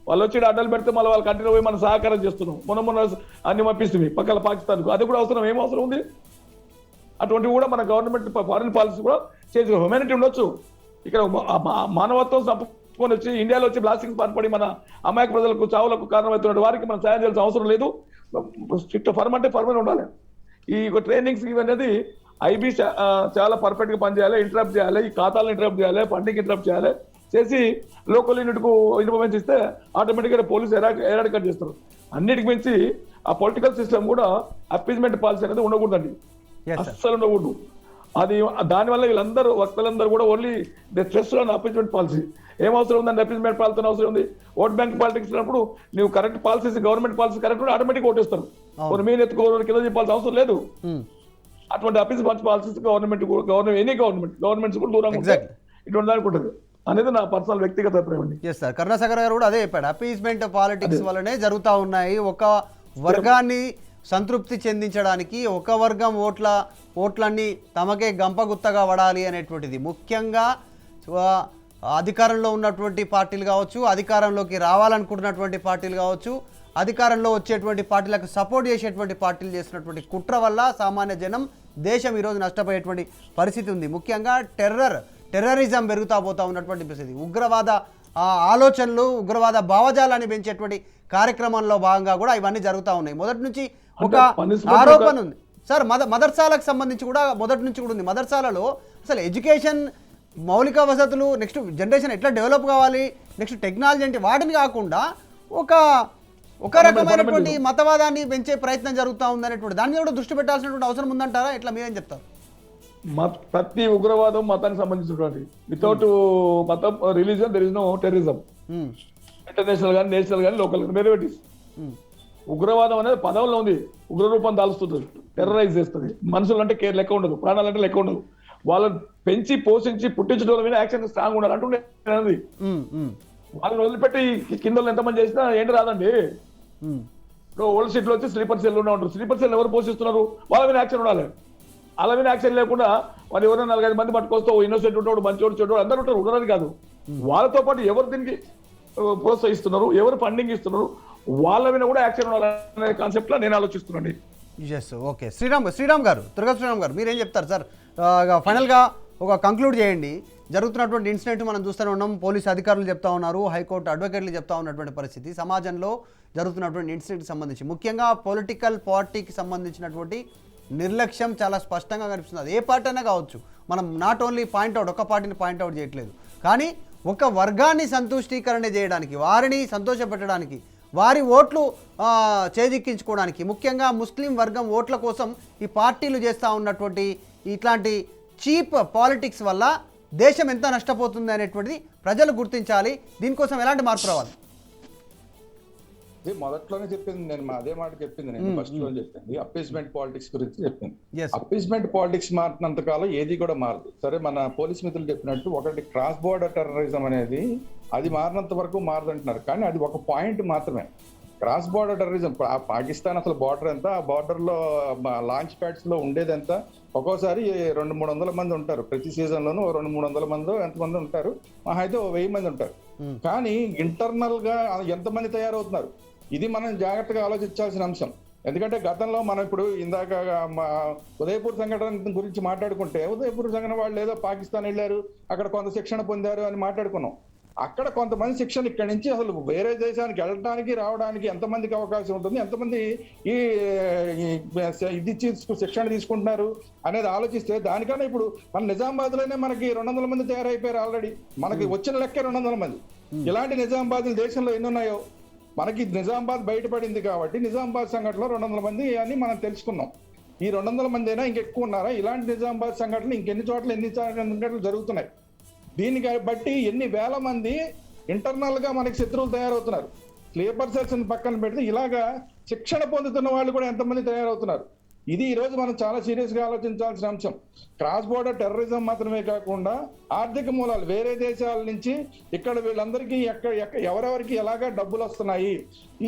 వాళ్ళు వచ్చి అడ్డాలు పెడితే మళ్ళీ వాళ్ళ కంట్రీలో పోయి మనం సహకారం చేస్తున్నాం. మొన్న అన్ని పంపిస్తుంది పక్కన పాకిస్తాన్కు. అది కూడా అవసరం, ఏం అవసరం ఉంది? అటువంటివి కూడా మన గవర్నమెంట్ ఫారిన్ పాలసీ కూడా చేంజ్. హ్యుమానిటీ ఉండొచ్చు. ఇక్కడ మానవత్వం సంపుకొని వచ్చి ఇండియాలో వచ్చి బ్లాస్టింగ్ పాల్పడి మన అమాయక ప్రజలకు చావులకు కారణమవుతున్న వారికి మనం సాయం చేయాల్సిన అవసరం లేదు. స్ట్రిక్ట్ ఫర్మ్ అంటే ఫర్మ్ ఉండాలి. ఈ ట్రైనింగ్స్ ఇవనేది ఐబీ చాలా పర్ఫెక్ట్ గా పనిచేయాలి, ఇంటరప్ట్ చేయాలి, ఈ ఖాతాలను ఇంటరప్ట్ చేయాలి, ఫండింగ్ ఇంటరప్ట్ చేయాలి, చేసి లోకల్ యూనిట్కు ఇన్ఫర్మేషన్ ఇస్తే ఆటోమేటిక్గా పోలీసు ఎరాడికేట్ చేస్తారు. అన్నిటికి మించి ఆ పొలిటికల్ సిస్టమ్ కూడా అపీజ్మెంట్ పాలసీ అనేది ఉండకూడదండి, అస్సలు ఉండకూడదు. అది దానివల్ల వీళ్ళందరూ వక్తలందరూ కూడా only the stress on appeasement policy. ఏం అవసరం ఉందండి అపీజ్మెంట్ పాలసీ అవసరం ఉంది? ఓట్ బ్యాంక్ పాలిటిక్స్ ఉన్నప్పుడు నువ్వు correct policies, government policy correct ఉంటే ఆటోమేటిక్ ఓటేస్తారు. మీరు ఎత్తుకోవడం కింద చెప్పాల్సిన అవసరం లేదు. అటువంటి appeasement policies government any governments కూడా దూరంగా ఉంటాయి. ఇటువంటి దానికి ఉంటుంది అనేది నా పర్సనల్ వ్యక్తిగత అభిప్రాయం అండి. ఎస్ సార్, కరుణాసాగర్ గారు కూడా అదే చెప్పాడు. అపీజ్మెంట్ పాలిటిక్స్ వల్లనే జరుగుతూ ఉన్నాయి. ఒక వర్గాన్ని సంతృప్తి చెందించడానికి, ఒక వర్గం ఓట్లన్నీ తమకే గంపగుత్తగా పడాలి అనేటువంటిది. ముఖ్యంగా అధికారంలో ఉన్నటువంటి పార్టీలు కావచ్చు, అధికారంలోకి రావాలనుకుంటున్నటువంటి పార్టీలు కావచ్చు, అధికారంలో వచ్చేటువంటి పార్టీలకు సపోర్ట్ చేసేటువంటి పార్టీలు చేసినటువంటి కుట్ర వల్ల సామాన్య జనం, దేశం ఈరోజు నష్టపోయేటువంటి పరిస్థితి ఉంది. ముఖ్యంగా టెర్రరిజం పెరుగుతూ పోతూ ఉన్నటువంటి పరిస్థితి, ఉగ్రవాద ఆలోచనలు, ఉగ్రవాద భావజాలాన్ని పెంచేటువంటి కార్యక్రమంలో భాగంగా కూడా ఇవన్నీ జరుగుతూ ఉన్నాయి. మొదటి నుంచి ఒక ఆరోపణ ఉంది సార్, మదర్సాలకు సంబంధించి కూడా మొదటి నుంచి కూడా ఉంది. మదర్సాలలో అసలు ఎడ్యుకేషన్, మౌలిక వసతులు, నెక్స్ట్ జనరేషన్ ఎట్లా డెవలప్ కావాలి, నెక్స్ట్ టెక్నాలజీ అంటే వాటిని కాకుండా ఒక రకమైనటువంటి మతవాదాన్ని పెంచే ప్రయత్నం జరుగుతూ ఉందనేటువంటి దాని మీద కూడా దృష్టి పెట్టాల్సినటువంటి అవసరం ఉందంటారా? ఎట్లా మీరేం చెప్తారు? ప్రతి ఉగ్రవాదం మతానికి సంబంధించినటువంటి, వితౌట్ మతం religion there is no terrorism. International కానీ, నేషనల్ కానీ, లోకల్ కానీ, డెరివేటివ్స్. ఉగ్రవాదం అనేది పదంలో ఉంది. ఉగ్ర రూపం దాల్స్తుంది, టెర్రరైజ్ చేస్తుంది. మనుషులు అంటే కేర్ లెక్క ఉండదు, ప్రాణాలు అంటే లెక్క ఉండదు. వాళ్ళని పెంచి పోషించి పుట్టించడం మీద యాక్షన్ స్ట్రాంగ్ ఉండాలి అంటుండే. వాళ్ళని వదిలిపెట్టి కింద ఎంతమంది చేసినా ఏంటి రాదండి. ఇప్పుడు ఓల్డ్ సిటీలో వచ్చి స్లీపర్ సెల్ ఉంటారు. స్లీపర్ సెల్ ఎవరు పోషిస్తున్నారు? వాళ్ళ మీద యాక్షన్ ఉండాలి. వాళ్ళ మీద యాక్షన్ లేకుండా వాళ్ళు ఎవరైనా 4-5 మంది పట్టుకొస్తే ఇన్నోసెంట్ ఉంటాడు, మంచోడు, చెడు అందరూ ఉంటారు, ఉండడానికి కాదు. వాళ్ళతో పాటు ఎవరు దీనికి ప్రోత్సహిస్తున్నారు, ఎవరు ఫండింగ్ ఇస్తున్నారు, వాళ్ళ మీద కూడా యాక్షన్ ఉండాలనే కాన్సెప్ట్ లో నేను ఆలోచిస్తున్నాను. Yes, okay. శ్రీరామ్ గారు, దుర్గా శ్రీరామ్ గారు, మీరేం చెప్తారు సార్? ఫైనల్గా ఒక కంక్లూడ్ చేయండి. జరుగుతున్నటువంటి ఇన్సిడెంట్ మనం చూస్తూనే ఉన్నాం. పోలీసు అధికారులు చెప్తా ఉన్నారు, హైకోర్టు అడ్వకేట్లు చెప్తా ఉన్నటువంటి పరిస్థితి, సమాజంలో జరుగుతున్నటువంటి ఇన్సిడెంట్కి సంబంధించి ముఖ్యంగా పొలిటికల్ పార్టీకి సంబంధించినటువంటి నిర్లక్ష్యం చాలా స్పష్టంగా కనిపిస్తుంది. అది ఏ పార్టీ అయినా కావచ్చు. మనం నాట్ ఓన్లీ పాయింట్అవుట్, ఒక పార్టీని పాయింట్అవుట్ చేయట్లేదు, కానీ ఒక వర్గాన్ని సంతుష్టీకరణ చేయడానికి, వారిని సంతోషపెట్టడానికి, వారి ఓట్లు చేజిక్కించుకోవడానికి, ముఖ్యంగా ముస్లిం వర్గం ఓట్ల కోసం ఈ పార్టీలు చేస్తూ ఉన్నటువంటి ఇట్లాంటి చీప్ పాలిటిక్స్ వల్ల దేశం ఎంత నష్టపోతుంది అనేటువంటిది ప్రజలు గుర్తించాలి. దీనికోసం ఎలాంటి మార్పు రావాలి? మొదట్లోనే చెప్పింది నేను, అదే మాట చెప్పింది నేను ఫస్ట్ లో చెప్పింది. అపీస్మెంట్ పాలిటిక్స్ గురించి చెప్పింది. అపీస్మెంట్ పాలిటిక్స్ మారినంత కాలం ఏది కూడా మారదు. సరే, మన పోలీస్ మిత్రులు చెప్పినట్టు ఒకటి క్రాస్ బోర్డర్ టెర్రరిజం అనేది అది మారినంత వరకు మారదంటున్నారు, కానీ అది ఒక పాయింట్ మాత్రమే. క్రాస్ బోర్డర్ టెర్రరిజం, పాకిస్తాన్ అసలు బార్డర్ ఎంత, ఆ బార్డర్ లో లాంచ్ ప్యాడ్స్ లో ఉండేది ఎంత, ఒక్కోసారి 200-300 మంది ఉంటారు. ప్రతి సీజన్ లోనూ 200-300 మంది ఎంతమంది ఉంటారు, మహా అయితే 1000 మంది ఉంటారు. కానీ ఇంటర్నల్ గా ఎంతమంది తయారవుతున్నారు, ఇది మనం జాగ్రత్తగా ఆలోచించాల్సిన అంశం. ఎందుకంటే గతంలో మనం ఇప్పుడు ఇందాక ఉదయపూర్ సంఘటన గురించి మాట్లాడుకుంటే, ఉదయపూర్ సంఘటన వాళ్ళు ఏదో పాకిస్తాన్ వెళ్ళారు, అక్కడ కొంత శిక్షణ పొందారు అని మాట్లాడుకున్నాం. అక్కడ కొంతమంది శిక్షణ ఇక్కడి నుంచి అసలు వేరే దేశానికి వెళ్ళడానికి రావడానికి ఎంతమందికి అవకాశం ఉంటుంది, ఎంతమంది ఇది శిక్షణ తీసుకుంటున్నారు అనేది ఆలోచిస్తే, దానికన్నా ఇప్పుడు మన నిజామాబాద్ లోనే మనకి 200 మంది తయారైపోయారు ఆల్రెడీ. మనకి వచ్చిన లెక్క 200 మంది. ఇలాంటి నిజామాబాద్ దేశంలో ఎన్ని ఉన్నాయో, మనకి నిజామాబాద్ బయటపడింది కాబట్టి నిజామాబాద్ సంఘటనలో 200 మంది అని మనం తెలుసుకున్నాం. ఈ 200 మంది అయినా ఇంకెక్కువ ఉన్నారా? ఇలాంటి నిజామాబాద్ సంఘటనలు ఇంకెన్ని చోట్ల ఎన్ని సంఘటనలు జరుగుతున్నాయి? దీన్ని బట్టి ఎన్ని వేల మంది ఇంటర్నల్ గా మనకి శత్రువులు తయారవుతున్నారు. స్లీపర్ సెల్స్ పక్కన పెడితే ఇలాగా శిక్షణ పొందుతున్న వాళ్ళు కూడా ఎంతమంది తయారవుతున్నారు. ఇది ఈ రోజు మనం చాలా సీరియస్ గా ఆలోచించాల్సిన అంశం. క్రాస్ బోర్డర్ టెర్రరిజం మాత్రమే కాకుండా ఆర్థిక మూలాలు వేరే దేశాల నుంచి ఇక్కడ వీళ్ళందరికీ ఎవరెవరికి ఎలాగా డబ్బులు వస్తున్నాయి,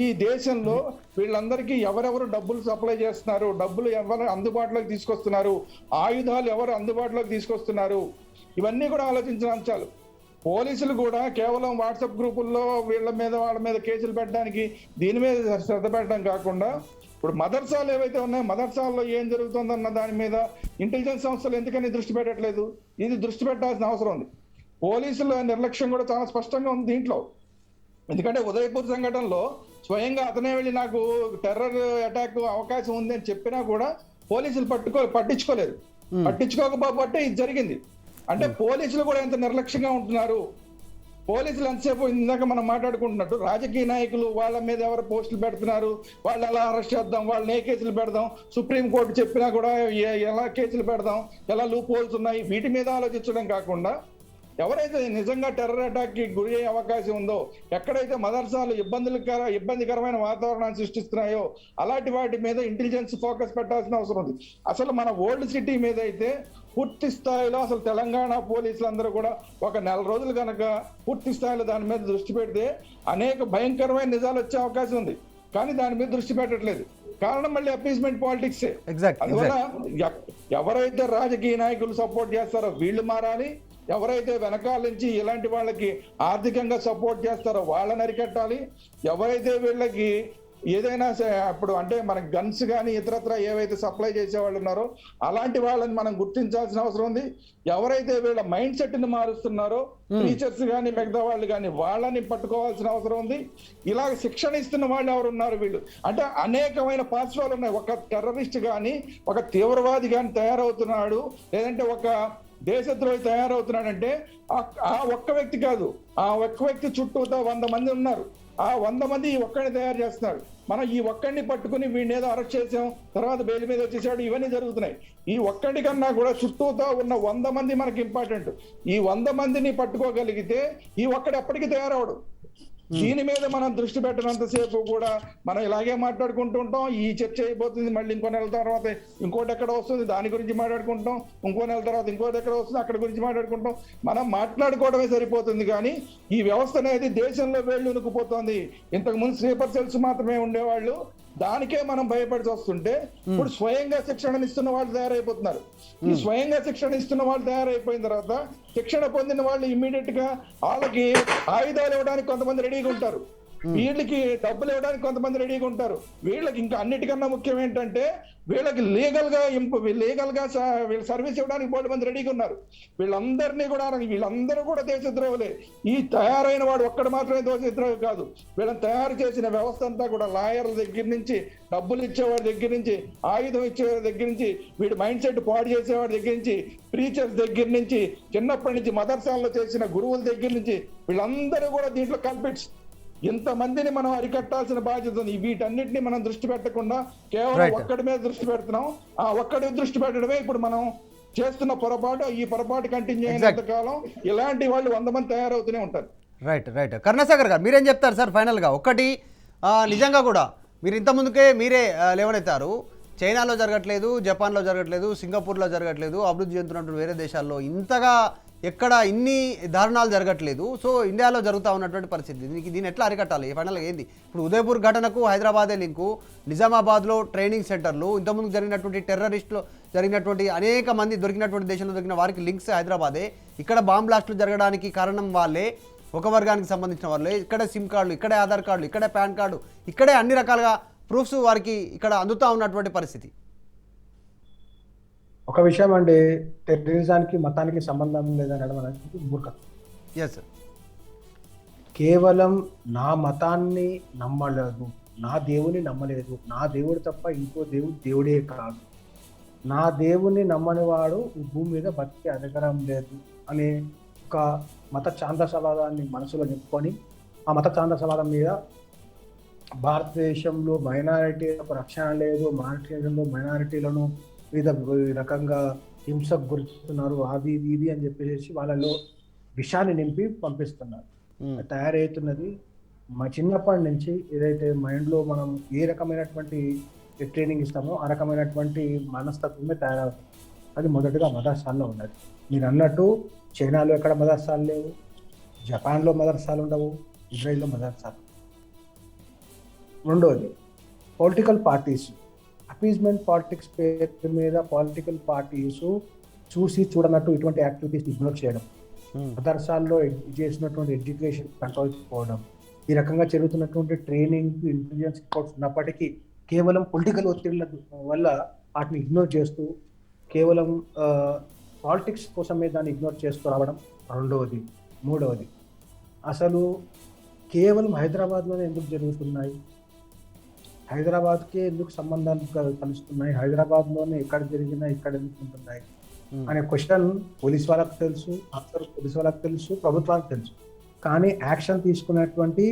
ఈ దేశంలో వీళ్ళందరికీ ఎవరెవరు డబ్బులు సప్లై చేస్తున్నారు, డబ్బులు ఎవరు అందుబాటులోకి తీసుకొస్తున్నారు, ఆయుధాలు ఎవరు అందుబాటులోకి తీసుకొస్తున్నారు, ఇవన్నీ కూడా ఆలోచించిన అంశాలు. పోలీసులు కూడా కేవలం వాట్సాప్ గ్రూపుల్లో వీళ్ళ మీద వాళ్ళ మీద కేసులు పెట్టడానికి దీని మీద శ్రద్ధ పెట్టడం కాకుండా ఇప్పుడు మదర్సాలు ఏవైతే ఉన్నాయో మదర్సాల్లో ఏం జరుగుతుందన్న దాని మీద ఇంటెలిజెన్స్ సంస్థలు ఎందుకని దృష్టి పెట్టట్లేదు? ఇది దృష్టి పెట్టాల్సిన అవసరం ఉంది. పోలీసుల నిర్లక్ష్యం కూడా చాలా స్పష్టంగా ఉంది దీంట్లో. ఎందుకంటే ఉదయపూర్ సంఘటనలో స్వయంగా అతనే వెళ్ళి నాకు టెర్రర్ అటాక్ అవకాశం ఉంది అని చెప్పినా కూడా పోలీసులు పట్టించుకోలేదు. పట్టించుకోకపోతే ఇది జరిగింది. అంటే పోలీసులు కూడా ఎంత నిర్లక్ష్యంగా ఉంటున్నారు. పోలీసులు ఎంతసేపు ఇందాక మనం మాట్లాడుకుంటున్నట్టు రాజకీయ నాయకులు వాళ్ళ మీద ఎవరు పోస్టులు పెడుతున్నారు, వాళ్ళు ఎలా అరెస్ట్ చేద్దాం, వాళ్ళని ఏ కేసులు పెడదాం, సుప్రీంకోర్టు చెప్పినా కూడా ఎలా కేసులు పెడదాం, ఎలా లూప్ హోల్స్ ఉన్నాయి, వీటి మీద ఆలోచించడం కాకుండా ఎవరైతే నిజంగా టెర్రర్ అటాక్ కి గురి అయ్యే అవకాశం ఉందో, ఎక్కడైతే మదర్సాలు ఇబ్బందికరమైన వాతావరణాన్ని సృష్టిస్తున్నాయో అలాంటి వాటి మీద ఇంటెలిజెన్స్ ఫోకస్ పెట్టాల్సిన అవసరం ఉంది. అసలు మన ఓల్డ్ సిటీ మీద అయితే పూర్తి స్థాయిలో అసలు తెలంగాణ పోలీసులందరూ కూడా ఒక నెల రోజులు కనుక పూర్తి స్థాయిలో దాని మీద దృష్టి పెడితే అనేక భయంకరమైన నిజాలు వచ్చే అవకాశం ఉంది. కానీ దాని మీద దృష్టి పెట్టట్లేదు. కారణం మళ్ళీ అపీస్మెంట్ పాలిటిక్సే. అందువల్ల ఎవరైతే రాజకీయ నాయకులు సపోర్ట్ చేస్తారో వీళ్ళు మారాలి, ఎవరైతే వెనకాల నుంచి ఇలాంటి వాళ్ళకి ఆర్థికంగా సపోర్ట్ చేస్తారో వాళ్ళని అరికట్టాలి, ఎవరైతే వీళ్ళకి ఏదైనా అప్పుడు అంటే మనకి గన్స్ కానీ ఇతరత్ర ఏవైతే సప్లై చేసే వాళ్ళు ఉన్నారో అలాంటి వాళ్ళని మనం గుర్తించాల్సిన అవసరం ఉంది. ఎవరైతే వీళ్ళ మైండ్ సెట్ ని మారుస్తున్నారో టీచర్స్ కానీ మిగతా వాళ్ళు కానీ వాళ్ళని పట్టుకోవాల్సిన అవసరం ఉంది. ఇలా శిక్షణ ఇస్తున్న వాళ్ళు ఎవరు ఉన్నారు వీళ్ళు అంటే అనేకమైన పార్శ్వాలు ఉన్నాయి. ఒక టెర్రరిస్ట్ కానీ ఒక తీవ్రవాది కానీ తయారవుతున్నాడు, లేదంటే ఒక దేశద్రోహి తయారవుతున్నాడంటే ఆ ఒక్క వ్యక్తి కాదు, ఆ ఒక్క వ్యక్తి చుట్టూతో 100 మంది ఉన్నారు. ఆ 100 మంది ఈ ఒక్కడిని తయారు చేస్తున్నారు. మనం ఈ ఒక్కడిని పట్టుకుని వీడిని ఏదో అరెస్ట్ చేసాం, తర్వాత బెయిల్ మీద వచ్చేసాడు, ఇవన్నీ జరుగుతున్నాయి. ఈ ఒక్కడి కన్నా కూడా చుట్టూతో ఉన్న 100 మంది మనకి ఇంపార్టెంట్. ఈ 100 మందిని పట్టుకోగలిగితే ఈ ఒక్కడు ఎప్పటికీ తయారవడు. దీని మీద మనం దృష్టి పెట్టినంతసేపు కూడా మనం ఇలాగే మాట్లాడుకుంటూ ఉంటాం. ఈ చర్చ అయిపోతుంది, మళ్ళీ ఇంకో నెల తర్వాత ఇంకోటి ఎక్కడ వస్తుంది దాని గురించి మాట్లాడుకుంటాం, ఇంకో నెల తర్వాత ఇంకోటి ఎక్కడ వస్తుంది అక్కడ గురించి మాట్లాడుకుంటాం. మనం మాట్లాడుకోవడమే సరిపోతుంది. కానీ ఈ వ్యవస్థ అనేది దేశంలో వేళ్ళు ఉనుకుపోతుంది. ఇంతకు ముందు స్లీపర్ సెల్స్ మాత్రమే ఉండేవాళ్ళు, దానికే మనం భయపడి వస్తుంటే ఇప్పుడు స్వయంగా శిక్షణ ఇస్తున్న వాళ్ళు తయారైపోతున్నారు. ఈ స్వయంగా శిక్షణ ఇస్తున్న వాళ్ళు తయారైపోయిన తర్వాత శిక్షణ పొందిన వాళ్ళు ఇమ్మీడియట్ గా వాళ్ళకి ఆయుధాలు ఇవ్వడానికి కొంతమంది రెడీగా ఉంటారు, వీళ్ళకి డబ్బులు ఇవ్వడానికి కొంతమంది రెడీగా ఉంటారు. వీళ్ళకి ఇంకా అన్నిటికన్నా ముఖ్యం ఏంటంటే వీళ్ళకి లీగల్ గా వీళ్ళు సర్వీస్ ఇవ్వడానికి 3 మంది రెడీగా ఉన్నారు. వీళ్ళందరూ కూడా దేశద్రోహులే. ఈ తయారైన వాడు ఒక్కడు మాత్రమే దేశద్రోహి కాదు, వీళ్ళని తయారు చేసిన వ్యవస్థ అంతా కూడా లాయర్ల దగ్గర నుంచి, డబ్బులు ఇచ్చేవాడి దగ్గర నుంచి, ఆయుధం ఇచ్చేవాడి దగ్గర నుంచి, వీడి మైండ్ సెట్ పాడు చేసేవాడి దగ్గర నుంచి, ప్రీచర్స్ దగ్గర నుంచి, చిన్నప్పటి నుంచి మదర్సాల్లో చేసిన గురువుల దగ్గర నుంచి వీళ్ళందరూ కూడా దీంట్లో కల్పిట్స్. ఇంతమందిని మనం అరికట్టాల్సిన బాధ్యత ఉంది. వీటన్నిటిని మనం దృష్టి పెట్టకుండా కేవలం ఒక్కడి మీద దృష్టి పెడుతున్నాం. ఆ ఒక్కడి దృష్టి పెట్టడమే ఇప్పుడు మనం చేస్తున్న పొరపాటు. ఈ పొరపాటు కంటిన్యూ అయినంత కాలం ఇలాంటి వాళ్ళు 100 మంది తయారవుతూనే ఉంటారు. రైట్ కరుణాసాగర్ గారు మీరేం చెప్తారు సార్ ఫైనల్గా? ఒకటి నిజంగా కూడా మీరు ఇంతకుముందుకే మీరే లేవనెత్తారు, చైనాలో జరగట్లేదు, జపాన్లో జరగట్లేదు, సింగపూర్లో జరగట్లేదు, అభివృద్ధి చెందుతున్నటువంటి వేరే దేశాల్లో ఇంతగా ఎక్కడ ఇన్ని దారుణాలు జరగట్లేదు, సో ఇండియాలో జరుగుతూ ఉన్నటువంటి పరిస్థితి. దీన్ని ఎట్లా అరికట్టాలి? ఫైనల్గా ఏంది ఇప్పుడు ఉదయపూర్ ఘటనకు హైదరాబాదే లింకు, నిజామాబాద్లో ట్రైనింగ్ సెంటర్లు, ఇంతకుముందు జరిగినటువంటి టెర్రరిస్టులు జరిగినటువంటి అనేక మంది దొరికినటువంటి దేశంలో దొరికిన వారికి లింక్స్ హైదరాబాదే. ఇక్కడ బాంబ్ బ్లాస్టులు జరగడానికి కారణం వాళ్ళే, ఒక వర్గానికి సంబంధించిన వాళ్ళే. ఇక్కడే సిమ్ కార్డులు, ఇక్కడే ఆధార్ కార్డులు, ఇక్కడే పాన్ కార్డు, ఇక్కడే అన్ని రకాలుగా ప్రూఫ్స్ వారికి ఇక్కడ అందుతూ ఉన్నటువంటి పరిస్థితి. ఒక విషయం అండి, టెర్రరిజానికి మతానికి సంబంధం లేదనడం అనేది మూర్ఖత్వం. Yes sir. కేవలం నా మతాన్ని నమ్మలేదు, నా దేవుని నమ్మలేదు, నా దేవుడు తప్ప ఇంకో దేవుడే కాదు, నా దేవుని నమ్మని వాడు ఈ భూమి మీద బతికే అధికారం లేదు అనే ఒక మత ఛాందసవాదాన్ని మనసులో నింపుకొని ఆ మత ఛాందసవాదం మీద భారతదేశంలో మైనారిటీలకు రక్షణ లేదు, భారతదేశంలో మైనారిటీలను వివిధ రకంగా హింసకు గురిస్తున్నారు, అది ఇది అని చెప్పేసి వాళ్ళలో విషాన్ని నింపి పంపిస్తున్నారు. తయారవుతున్నది మా చిన్నప్పటి నుంచి ఏదైతే మైండ్లో మనం ఏ రకమైనటువంటి ట్రైనింగ్ ఇస్తామో ఆ రకమైనటువంటి మనస్తత్వమే తయారవుతుంది. అది మొదటగా మదర్సాల్లో ఉన్నది. మీరు అన్నట్టు చైనాలో ఎక్కడ మదర్సాలు లేవు, జపాన్లో మదర్సాలు ఉండవు, ఇజ్రాయిల్లో మదర్సాలు. రెండవది పొలిటికల్ పార్టీస్, అపీజ్మెంట్ పాలిటిక్స్ పేరు మీద పొలిటికల్ పార్టీస్ చూసి చూడనట్టు ఇటువంటి యాక్టివిటీస్ ఇగ్నోర్ చేయడం, మదర్సాల్లో చేసినటువంటి ఎడ్యుకేషన్ కంట్రోల్ పోవడం, ఈ రకంగా జరుగుతున్నటువంటి ట్రైనింగ్ ఇంటెలిజెన్స్ రిపోర్ట్స్ ఉన్నప్పటికీ కేవలం పొలిటికల్ ఒత్తిళ్ల వల్ల వాటిని ఇగ్నోర్ చేస్తూ కేవలం పాలిటిక్స్ కోసమే దాన్ని ఇగ్నోర్ చేస్తూ రావడం రెండవది. మూడవది, అసలు కేవలం హైదరాబాద్లోనే ఎందుకు జరుగుతున్నాయి, హైదరాబాద్కే ఎందుకు సంబంధాలు కలుస్తున్నాయి, హైదరాబాద్లోనే ఎక్కడ జరిగినా ఇక్కడ ఎందుకు ఉంటున్నాయి అనే క్వశ్చన్ పోలీస్ వాళ్ళకు తెలుసు, అందరూ పోలీస్ వాళ్ళకి తెలుసు, ప్రభుత్వానికి తెలుసు. కానీ యాక్షన్ తీసుకునేటువంటి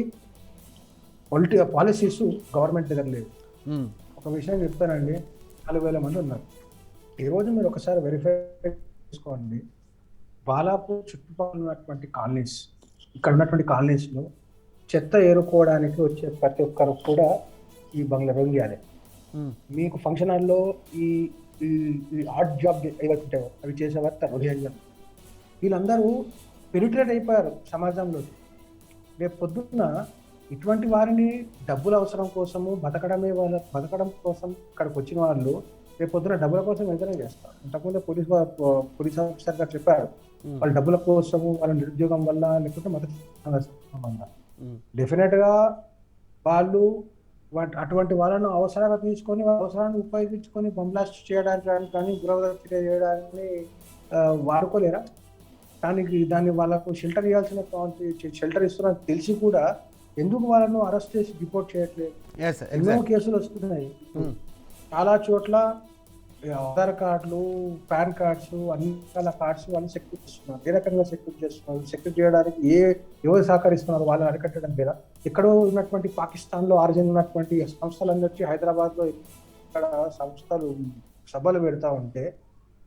పాలసీస్ గవర్నమెంట్ దగ్గర లేవు. ఒక విషయం చెప్తానండి, 4,000 మంది ఉన్నారు. ఈరోజు మీరు ఒకసారి వెరిఫై చేసుకోండి, బాలాపూర్ చుట్టుపక్కల ఉన్నటువంటి కాలనీస్, ఇక్కడ ఉన్నటువంటి కాలనీస్లో చెత్త ఏరుకోవడానికి వచ్చే ప్రతి ఒక్కరు కూడా ఈ బంగ్లా రొంగియాలే. మీకు ఫంక్షన్ హాల్లో ఈ ఆర్ట్ జాబ్ ఏవైతే ఉంటాయో అవి చేసేవారు రోహింగ్యా. వీళ్ళందరూ పెనిట్రేట్ అయిపోయారు సమాజంలో. రేపు పొద్దున్న ఇటువంటి వారిని డబ్బుల అవసరం కోసము బతకడం కోసం ఇక్కడికి వచ్చిన వాళ్ళు రేపు పొద్దున డబ్బుల కోసం ఎంతనే చేస్తారు. ఇంతకుముందే పోలీస్ ఆఫీసర్ గారు చెప్పారు, వాళ్ళ డబ్బుల కోసము, వాళ్ళ నిరుద్యోగం వల్ల, లేకపోతే మత వల్ల డెఫినెట్ గా వాళ్ళు అటువంటి వాళ్ళను అవసరంగా తీసుకొని అవసరాన్ని ఉపయోగించుకొని బంబ్లాస్ట్ చేయడానికి కానీ ఉగ్రవాద చేయడానికి వాడుకోలేరా? దాన్ని వాళ్ళకు షెల్టర్ ఇవ్వాల్సిన షెల్టర్ ఇస్తున్నా తెలిసి కూడా ఎందుకు వాళ్ళను అరెస్ట్ చేసి డిపోర్ట్ చేయట్లేదు? ఎన్నో కేసులు వస్తున్నాయి. చాలా చోట్ల ఆధార్ కార్డులు, పాన్ కార్డ్స్, అన్ని రకాల కార్డ్స్ వాళ్ళు సెక్యూర్ చేస్తున్నారు. ఏ రకంగా సెక్యూర్ చేస్తున్నారు? సెక్యూర్ చేయడానికి ఎవరు సహకరిస్తున్నారు? వాళ్ళని అరికట్టడం లేదా? ఎక్కడో ఉన్నటువంటి పాకిస్తాన్లో ఆరిజిన్ ఉన్నటువంటి సంస్థలన్నీ వచ్చి హైదరాబాద్లో ఇక్కడ సంస్థలు సభలు పెడతా ఉంటే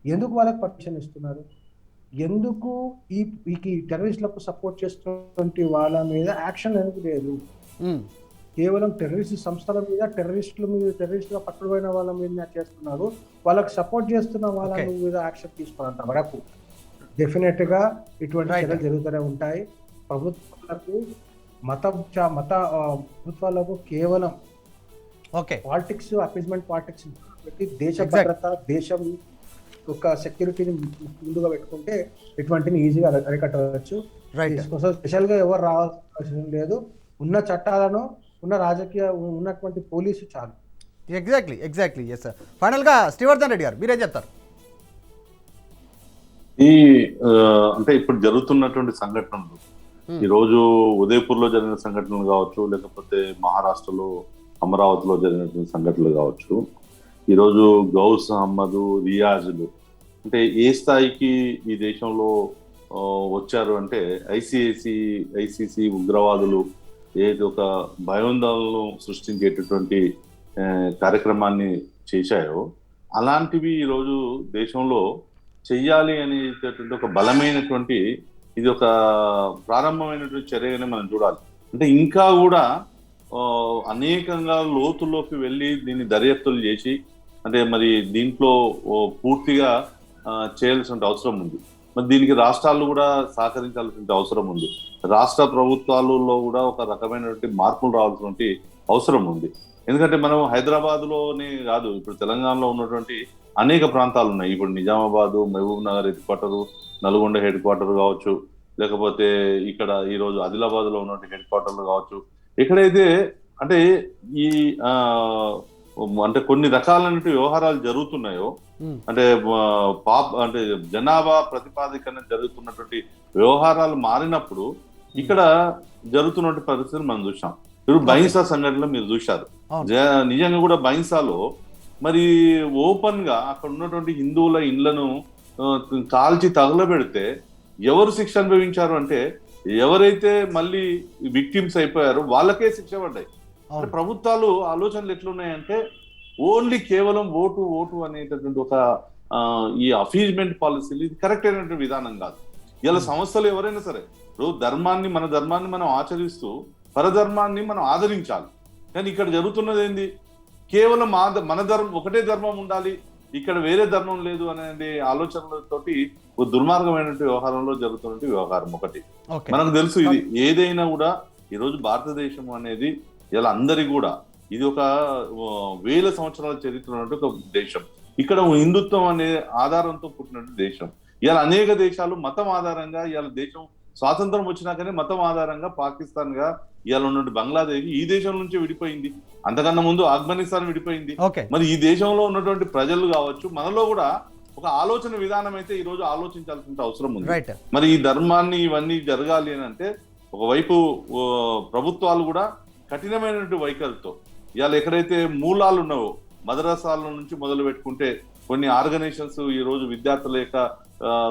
ఎందుకు వాళ్ళకి పర్మిషన్ ఇస్తున్నారు? ఎందుకు ఈ టెర్రరిస్టులకు సపోర్ట్ చేస్తున్నటువంటి వాళ్ళ మీద యాక్షన్ ఎందుకు లేదు? కేవలం టెర్రరిస్ట్ సంస్థల మీద, టెర్రరిస్టుగా పట్టుబడిన వాళ్ళ మీద చేస్తున్నారు. వాళ్ళకి సపోర్ట్ చేస్తున్న వాళ్ళ మీద యాక్షన్ తీసుకోవాలంత వరకు డెఫినెట్ గా ఇటువంటి చర్యలు జరుగుతూనే ఉంటాయి. ప్రభుత్వాలకు ప్రభుత్వాలకు కేవలం పాలిటిక్స్, అపీజ్మెంట్ పాలిటిక్స్ పెట్టి దేశ భద్రత, దేశం ఒక సెక్యూరిటీని ముందుగా పెట్టుకుంటే ఇటువంటిని ఈజీగా అరికట్టవచ్చు. స్పెషల్ గా ఎవరు రావాల్సిన లేదు. ఉన్న చట్టాలను, ఉన్న రాజకీయ ఉన్నటువంటి పోలీసు చాలు. Exactly yes sir. ఫైనల్ గా శ్రీవర్ధన్ రెడ్డి గారు మీరేం చెప్తారు? అంటే ఇప్పుడు జరుగుతున్నటువంటి సంఘటనలు, ఈ రోజు ఉదయపూర్ లో జరిగిన సంఘటనలు కావచ్చు, లేకపోతే మహారాష్ట్రలో అమరావతిలో జరిగినటువంటి సంఘటనలు కావచ్చు, ఈరోజు గౌస్ అహ్మద్, రియాజులు అంటే ఏ స్థాయికి ఈ దేశంలో వచ్చారు అంటే ఐసీసీ ఉగ్రవాదులు ఏది ఒక భయోందనలను సృష్టించేటటువంటి కార్యక్రమాన్ని చేశాయో అలాంటివి ఈరోజు దేశంలో చెయ్యాలి అనేటటువంటి ఒక బలమైనటువంటి, ఇది ఒక ప్రారంభమైనటువంటి చర్యగానే మనం చూడాలి. అంటే ఇంకా కూడా అనేకంగా లోతుల్లోకి వెళ్ళి దీన్ని దర్యాప్తులు చేసి, అంటే మరి దీంట్లో పూర్తిగా చేయాల్సిన అవసరం ఉంది. మరి దీనికి రాష్ట్రాలు కూడా సహకరించాల్సిన అవసరం ఉంది. రాష్ట్ర ప్రభుత్వాలలో కూడా ఒక రకమైనటువంటి మార్పులు రావాల్సినటువంటి అవసరం ఉంది. ఎందుకంటే మనం హైదరాబాద్ లోనే కాదు, ఇప్పుడు తెలంగాణలో ఉన్నటువంటి అనేక ప్రాంతాలు ఉన్నాయి. ఇప్పుడు Nizamabad, Mahabubnagar head quarter, Nalgonda head quarter కావచ్చు, లేకపోతే ఇక్కడ ఈరోజు ఆదిలాబాద్ లో ఉన్నటువంటి హెడ్ క్వార్టర్లు కావచ్చు, ఎక్కడైతే అంటే ఈ అంటే కొన్ని రకాలైన వ్యవహారాలు జరుగుతున్నాయో, అంటే అంటే జనాభా ప్రతిపాదికన జరుగుతున్నటువంటి వ్యవహారాలు మారినప్పుడు ఇక్కడ జరుగుతున్నటువంటి పరిస్థితులు మనం చూసాం. ఇప్పుడు బైన్సా సంఘటనలో మీరు చూశారు. నిజంగా కూడా బైన్సాలో మరి ఓపెన్ గా అక్కడ ఉన్నటువంటి హిందువుల ఇండ్లను కాల్చి తగలబెడితే ఎవరు శిక్ష అనుభవించారు అంటే ఎవరైతే మళ్ళీ విక్టిమ్స్ అయిపోయారో వాళ్ళకే శిక్ష పడ్డాయి. ప్రభుత్వాలు ఆలోచనలు ఎట్లున్నాయంటే ఓన్లీ కేవలం ఓటు అనేటటువంటి ఒక ఈ అఫీజ్మెంట్ పాలసీలు, ఇది కరెక్ట్ అయినటువంటి విధానం కాదు. ఇలా సంస్థలు ఎవరైనా సరే ఇప్పుడు మన ధర్మాన్ని మనం ఆచరిస్తూ పరధర్మాన్ని మనం ఆదరించాలి. కానీ ఇక్కడ జరుగుతున్నది ఏంది? కేవలం మన ధర్మం ఒకటే ధర్మం ఉండాలి, ఇక్కడ వేరే ధర్మం లేదు అనే ఆలోచనలతోటి ఒక దుర్మార్గమైనటువంటి వ్యవహారంలో జరుగుతున్నటువంటి వ్యవహారం ఒకటి. మనకు తెలుసు ఇది ఏదైనా కూడా ఈరోజు భారతదేశం అనేది ఇలా అందరి కూడా ఇది ఒక 1000 సంవత్సరాల చరిత్ర ఉన్నట్టు ఒక దేశం. ఇక్కడ హిందుత్వం అనే ఆధారంతో పుట్టినట్టు దేశం. ఇలా అనేక దేశాలు మతం ఆధారంగా ఇవాళ దేశం స్వాతంత్రం వచ్చినాకనే మతం ఆధారంగా పాకిస్తాన్ గా ఇవాళ ఉన్నట్టు బంగ్లాదేశ్ ఈ దేశం నుంచి విడిపోయింది. అంతకన్నా ముందు ఆఫ్ఘనిస్తాన్ విడిపోయింది. మరి ఈ దేశంలో ఉన్నటువంటి ప్రజలు కావచ్చు, మనలో కూడా ఒక ఆలోచన విధానం అయితే ఈ రోజు ఆలోచించాల్సిన అవసరం ఉంది. మరి ఈ ధర్మాన్ని ఇవన్నీ జరగాలి అని అంటే ఒకవైపు ప్రభుత్వాలు కూడా కఠినమైనటువంటి వైఖరితో ఇవాళ ఎక్కడైతే మూలాలు ఉన్నావో మదరసాల నుంచి మొదలు పెట్టుకుంటే కొన్ని ఆర్గనైజేషన్స్ ఈ రోజు విద్యార్థుల యొక్క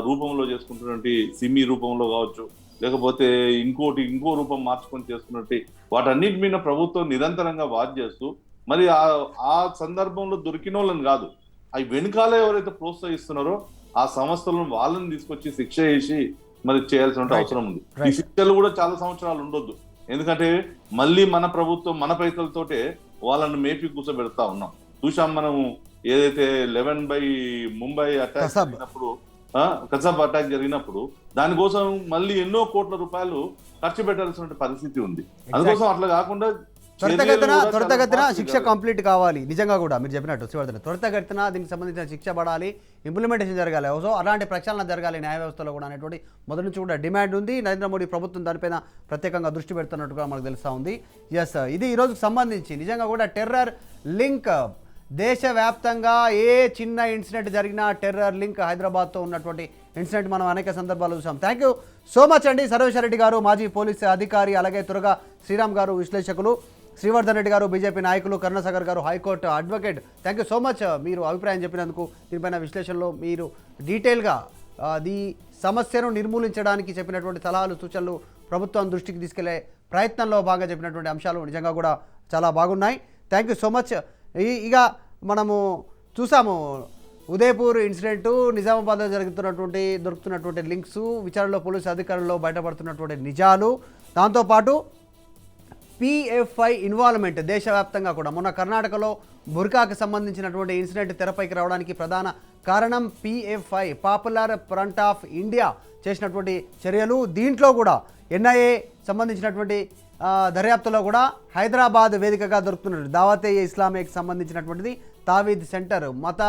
రూపంలో చేసుకుంటున్నటువంటి సిమి రూపంలో కావచ్చు, లేకపోతే ఇంకో రూపం మార్చుకొని చేసుకున్నట్టు వాటన్నిటి మీద ప్రభుత్వం నిరంతరంగా వాచ్ చేస్తూ మరి ఆ సందర్భంలో దొరికిన వాళ్ళని కాదు, అవి వెనుకాల ఎవరైతే ప్రోత్సహిస్తున్నారో ఆ సంస్థలను వాళ్ళని తీసుకొచ్చి శిక్ష చేసి మరి చేయాల్సిన అవసరం ఉంది. ఈ శిక్షలు కూడా చాలా సంవత్సరాలు ఉండొద్దు, ఎందుకంటే మళ్ళీ మన ప్రభుత్వం మన పైసలతోటే వాళ్ళని మేపి కూర్చోబెడతా ఉన్నాం. చూసాం మనము ఏదైతే 11 ముంబై అటాక్ జరిగినప్పుడు, కసబ్ అటాక్ జరిగినప్పుడు దానికోసం మళ్ళీ ఎన్నో కోట్ల రూపాయలు ఖర్చు పెట్టాల్సిన పరిస్థితి ఉంది. అందుకోసం అట్లా కాకుండా త్వరితగతిన శిక్ష కంప్లీట్ కావాలి. నిజంగా కూడా మీరు చెప్పినట్టు శ్రీవర్ధన్, త్వరితగతిన దీనికి సంబంధించిన శిక్ష పడాలి, ఇంప్లిమెంటేషన్ జరగాలి, సో అలాంటి ప్రక్షాళన జరగాలి న్యాయ వ్యవస్థలో కూడా అనేటువంటి మొదటి నుంచి కూడా డిమాండ్ ఉంది. నరేంద్ర మోడీ ప్రభుత్వం దానిపైన ప్రత్యేకంగా దృష్టి పెడుతున్నట్టుగా మనకు తెలుస్తూ ఉంది. ఎస్, ఇది ఈరోజుకు సంబంధించి నిజంగా కూడా టెర్రర్ లింక్ దేశవ్యాప్తంగా ఏ చిన్న ఇన్సిడెంట్ జరిగినా టెర్రర్ లింక్ హైదరాబాద్తో ఉన్నటువంటి ఇన్సిడెంట్ మనం అనేక సందర్భాలు చూసాం. థ్యాంక్ యూ సో మచ్ అండి సర్వేశ్వరరెడ్డి గారు, మాజీ పోలీసు అధికారి, అలాగే తురగా శ్రీరామ్ గారు విశ్లేషకులు, శ్రీవర్ధన్ రెడ్డి గారు బీజేపీ నాయకులు, కరుణాసాగర్ గారు high court advocate. Thank you so much మీరు అభిప్రాయం చెప్పినందుకు. దీనిపైన విశ్లేషణలో మీరు డీటెయిల్గా ఈ సమస్యను నిర్మూలించడానికి చెప్పినటువంటి సలహాలు సూచనలు ప్రభుత్వం దృష్టికి తీసుకెళ్లే ప్రయత్నంలో బాగా చెప్పినటువంటి అంశాలు నిజంగా కూడా చాలా బాగున్నాయి. Thank you so much. ఇక మనము చూసాము ఉదయపూర్ ఇన్సిడెంటు, నిజామాబాద్లో దొరుకుతున్నటువంటి లింక్స్, విచారణలో పోలీసు అధికారుల్లో బయటపడుతున్నటువంటి నిజాలు, దాంతోపాటు పిఎఫ్ఐ ఇన్వాల్వ్మెంట్ దేశవ్యాప్తంగా కూడా. మొన్న కర్ణాటకలో బుర్కాకు సంబంధించినటువంటి ఇన్సిడెంట్ తెరపైకి రావడానికి ప్రధాన కారణం PFI, popular front of India చేసినటువంటి చర్యలు. దీంట్లో కూడా ఎన్ఐఏ సంబంధించినటువంటి దర్యాప్తులో కూడా హైదరాబాద్ వేదికగా దొరుకుతున్నట్టు దావతే ఇస్లామిక్ సంబంధించినటువంటిది తావీద్ సెంటర్ మత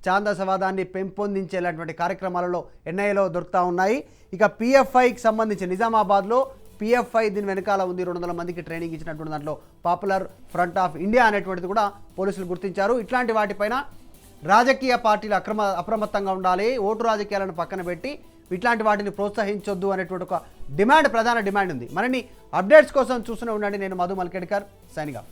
ఛాందసవాదాన్ని పెంపొందించేలాంటి కార్యక్రమాలలో ఎన్ఐఏలో దొరుకుతూ ఉన్నాయి. ఇక పిఎఫ్ఐకి సంబంధించి నిజామాబాద్లో పిఎఫ్ఐ దీని వెనకాల ఉంది, 200 మందికి ట్రైనింగ్ ఇచ్చినటువంటి దాంట్లో పాపులర్ ఫ్రంట్ ఆఫ్ ఇండియా అనేటువంటిది కూడా పోలీసులు గుర్తించారు. ఇట్లాంటి వాటిపైన రాజకీయ పార్టీలు అప్రమత్తంగా ఉండాలి, ఓటు రాజకీయాలను పక్కన పెట్టి ఇట్లాంటి వాటిని ప్రోత్సహించొద్దు అనేటువంటి ఒక ప్రధాన డిమాండ్ ఉంది. మరిన్ని అప్డేట్స్ కోసం చూస్తూనే ఉండండి. నేను మధు మల్కేడ్కర్, సైనింగ్ ఆఫ్.